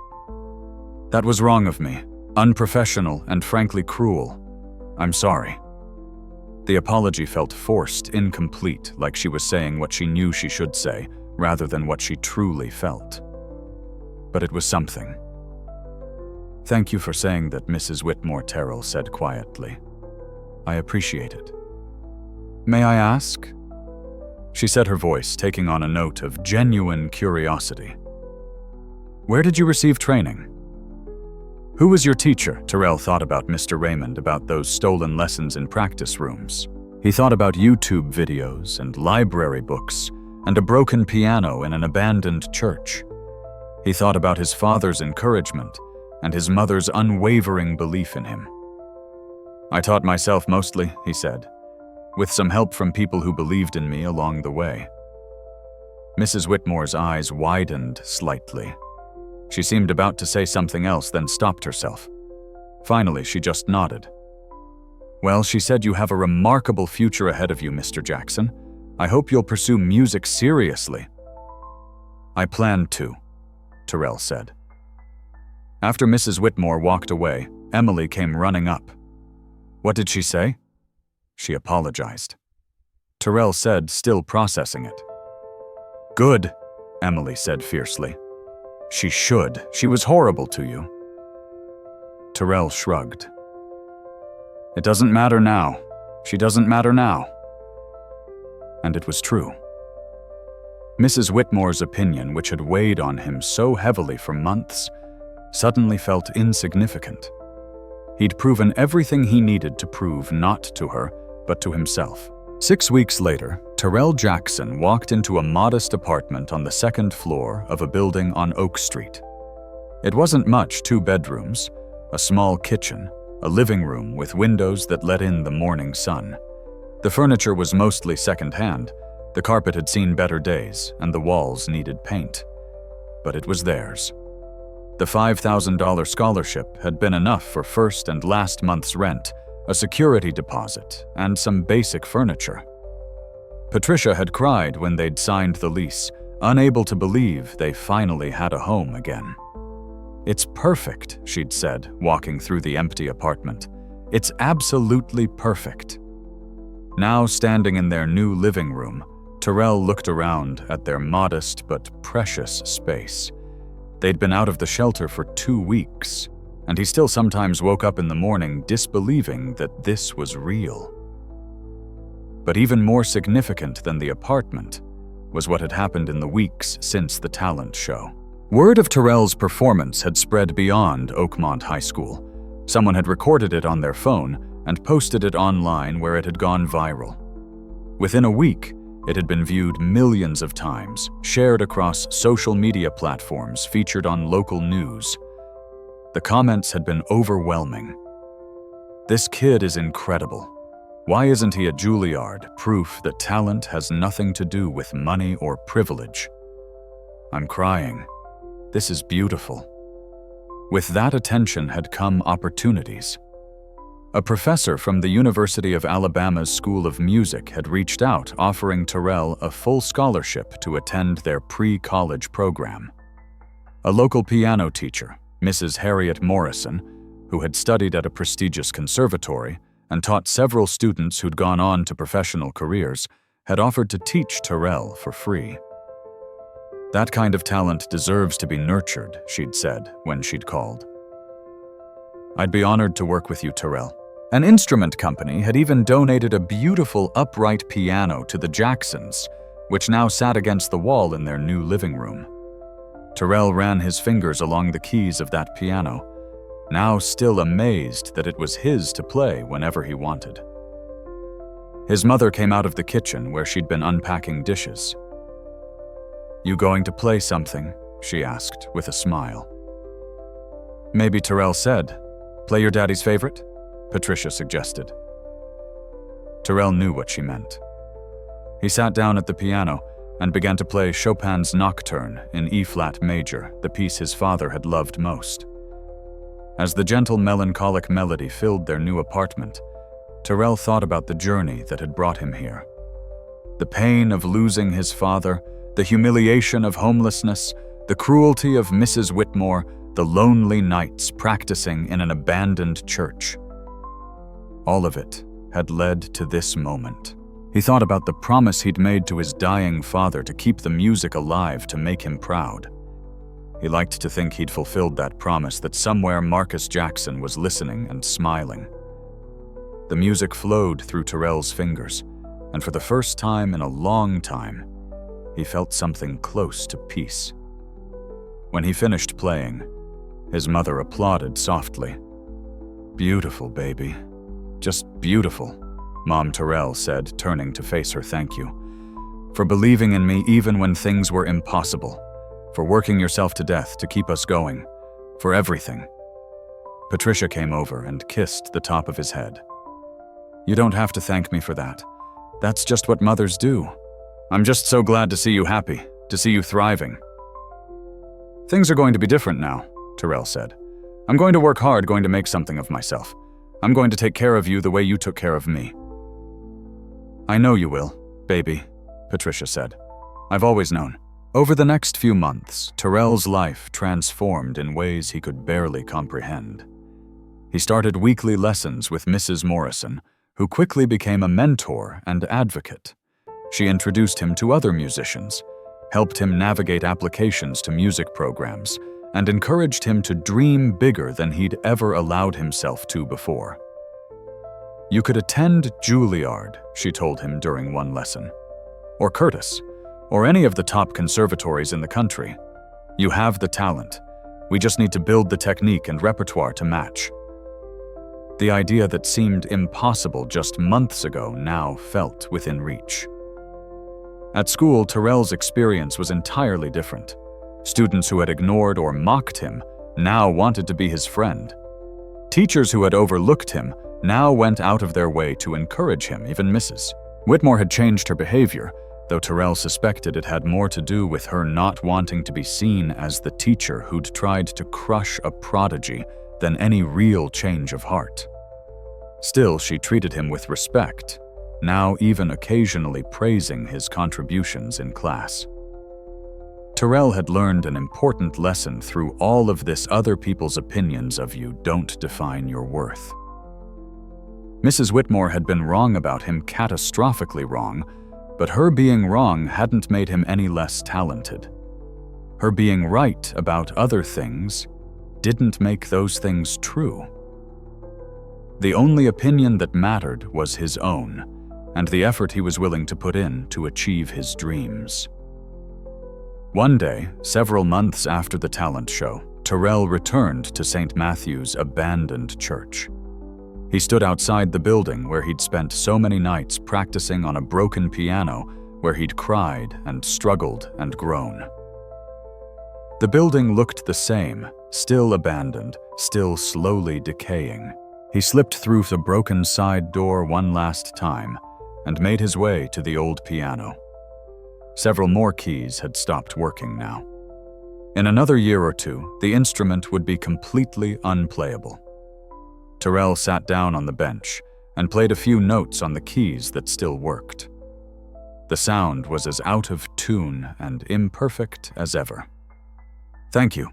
"That was wrong of me, unprofessional and frankly cruel. I'm sorry." The apology felt forced, incomplete, like she was saying what she knew she should say, rather than what she truly felt. But it was something. "Thank you for saying that, Mrs. Whitmore," Terrell said quietly. "I appreciate it. May I ask?" She said, her voice taking on a note of genuine curiosity. "Where did you receive training?" "Who was your teacher?" Terrell thought about Mr. Raymond, about those stolen lessons in practice rooms. He thought about YouTube videos and library books and a broken piano in an abandoned church. He thought about his father's encouragement and his mother's unwavering belief in him. "I taught myself mostly," he said, "with some help from people who believed in me along the way." Mrs. Whitmore's eyes widened slightly. She seemed about to say something else, then stopped herself. Finally, she just nodded. "Well," she said, "you have a remarkable future ahead of you, Mr. Jackson. I hope you'll pursue music seriously." "I plan to," Terrell said. After Mrs. Whitmore walked away, Emily came running up. "What did she say?" she apologized. Terrell said, still processing it. "Good," Emily said fiercely. "She should. She was horrible to you." Terrell shrugged. "It doesn't matter now. She doesn't matter now." And it was true. Mrs. Whitmore's opinion, which had weighed on him so heavily for months, suddenly felt insignificant. He'd proven everything he needed to prove, not to her, but to himself. 6 weeks later, Terrell Jackson walked into a modest apartment on the second floor of a building on Oak Street. It wasn't much: 2 bedrooms, a small kitchen, a living room with windows that let in the morning sun. The furniture was mostly second-hand. The carpet had seen better days, and the walls needed paint. But it was theirs. The $5,000 scholarship had been enough for first and last month's rent, a security deposit, and some basic furniture. Patricia had cried when they'd signed the lease, unable to believe they finally had a home again. "It's perfect," she'd said, walking through the empty apartment. "It's absolutely perfect." Now standing in their new living room, Terrell looked around at their modest but precious space. They'd been out of the shelter for 2 weeks, and he still sometimes woke up in the morning disbelieving that this was real. But even more significant than the apartment was what had happened in the weeks since the talent show. Word of Terrell's performance had spread beyond Oakmont High School. Someone had recorded it on their phone and posted it online, where it had gone viral. Within a week, it had been viewed millions of times, shared across social media platforms, featured on local news. The comments had been overwhelming. "This kid is incredible. Why isn't he at Juilliard? Proof that talent has nothing to do with money or privilege. I'm crying. This is beautiful." With that attention had come opportunities. A professor from the University of Alabama's School of Music had reached out, offering Terrell a full scholarship to attend their pre-college program. A local piano teacher, Mrs. Harriet Morrison, who had studied at a prestigious conservatory and taught several students who'd gone on to professional careers, had offered to teach Terrell for free. "That kind of talent deserves to be nurtured," she'd said when she'd called. "I'd be honored to work with you, Terrell." An instrument company had even donated a beautiful upright piano to the Jacksons, which now sat against the wall in their new living room. Terrell ran his fingers along the keys of that piano, now still amazed that it was his to play whenever he wanted. His mother came out of the kitchen where she'd been unpacking dishes. "You going to play something?" she asked with a smile. "Maybe," Terrell said. "Play your daddy's favorite?" Patricia suggested. Terrell knew what she meant. He sat down at the piano and began to play Chopin's Nocturne in E-flat major, the piece his father had loved most. As the gentle, melancholic melody filled their new apartment, Terrell thought about the journey that had brought him here. The pain of losing his father, the humiliation of homelessness, the cruelty of Mrs. Whitmore, the lonely nights practicing in an abandoned church. All of it had led to this moment. He thought about the promise he'd made to his dying father to keep the music alive, to make him proud. He liked to think he'd fulfilled that promise, that somewhere Marcus Jackson was listening and smiling. The music flowed through Terrell's fingers, and for the first time in a long time, he felt something close to peace. When he finished playing, his mother applauded softly. "Beautiful, baby. Just beautiful," Mom Terrell said, turning to face her. "Thank you. For believing in me even when things were impossible. For working yourself to death to keep us going. For everything." Patricia came over and kissed the top of his head. "You don't have to thank me for that. That's just what mothers do. I'm just so glad to see you happy, to see you thriving." "Things are going to be different now," Terrell said. "I'm going to work hard, going to make something of myself. I'm going to take care of you the way you took care of me." "I know you will, baby," Patricia said. "I've always known." Over the next few months, Terrell's life transformed in ways he could barely comprehend. He started weekly lessons with Mrs. Morrison, who quickly became a mentor and advocate. She introduced him to other musicians, helped him navigate applications to music programs, and encouraged him to dream bigger than he'd ever allowed himself to before. "You could attend Juilliard," she told him during one lesson, "or Curtis, or any of the top conservatories in the country. You have the talent. We just need to build the technique and repertoire to match." The idea that seemed impossible just months ago now felt within reach. At school, Terrell's experience was entirely different. Students who had ignored or mocked him now wanted to be his friend. Teachers who had overlooked him now went out of their way to encourage him, even Mrs. Whitmore had changed her behavior, though Terrell suspected it had more to do with her not wanting to be seen as the teacher who'd tried to crush a prodigy than any real change of heart. Still, she treated him with respect, now even occasionally praising his contributions in class. Terrell had learned an important lesson through all of this: other people's opinions of you don't define your worth. Mrs. Whitmore had been wrong about him, catastrophically wrong, but her being wrong hadn't made him any less talented. Her being right about other things didn't make those things true. The only opinion that mattered was his own, and the effort he was willing to put in to achieve his dreams. One day, several months after the talent show, Terrell returned to St. Matthew's abandoned church. He stood outside the building where he'd spent so many nights practicing on a broken piano, where he'd cried and struggled and grown. The building looked the same, still abandoned, still slowly decaying. He slipped through the broken side door one last time and made his way to the old piano. Several more keys had stopped working now. In another year or two, the instrument would be completely unplayable. Terrell sat down on the bench and played a few notes on the keys that still worked. The sound was as out of tune and imperfect as ever. "Thank you,"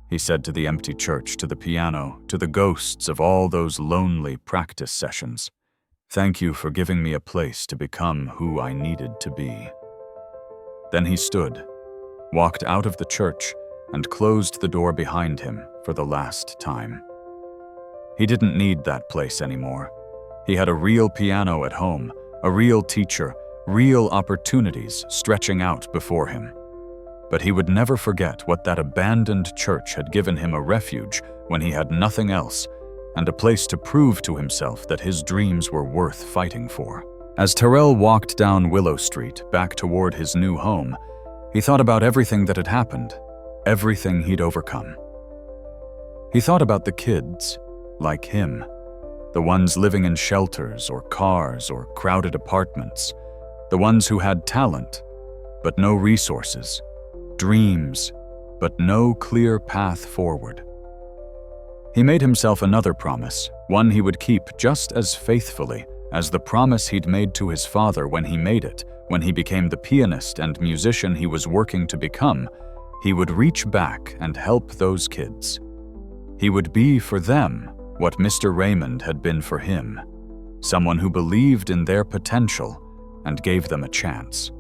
he said to the empty church, to the piano, to the ghosts of all those lonely practice sessions. "Thank you for giving me a place to become who I needed to be." Then he stood, walked out of the church, and closed the door behind him for the last time. He didn't need that place anymore. He had a real piano at home, a real teacher, real opportunities stretching out before him. But he would never forget what that abandoned church had given him: a refuge when he had nothing else, and a place to prove to himself that his dreams were worth fighting for. As Terrell walked down Willow Street back toward his new home, he thought about everything that had happened, everything he'd overcome. He thought about the kids, like him, the ones living in shelters or cars or crowded apartments, the ones who had talent, but no resources, dreams, but no clear path forward. He made himself another promise, one he would keep just as faithfully as the promise he'd made to his father when he made it, when he became the pianist and musician he was working to become. He would reach back and help those kids. He would be for them what Mr. Raymond had been for him, someone who believed in their potential and gave them a chance.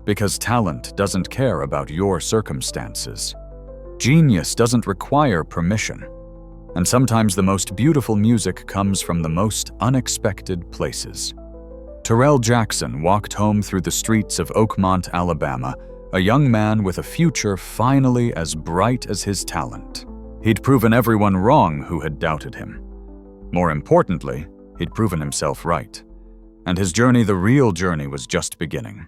Because talent doesn't care about your circumstances. Genius doesn't require permission. And sometimes the most beautiful music comes from the most unexpected places. Terrell Jackson walked home through the streets of Oakmont, Alabama, a young man with a future finally as bright as his talent. He'd proven everyone wrong who had doubted him. More importantly, he'd proven himself right. And his journey, the real journey, was just beginning.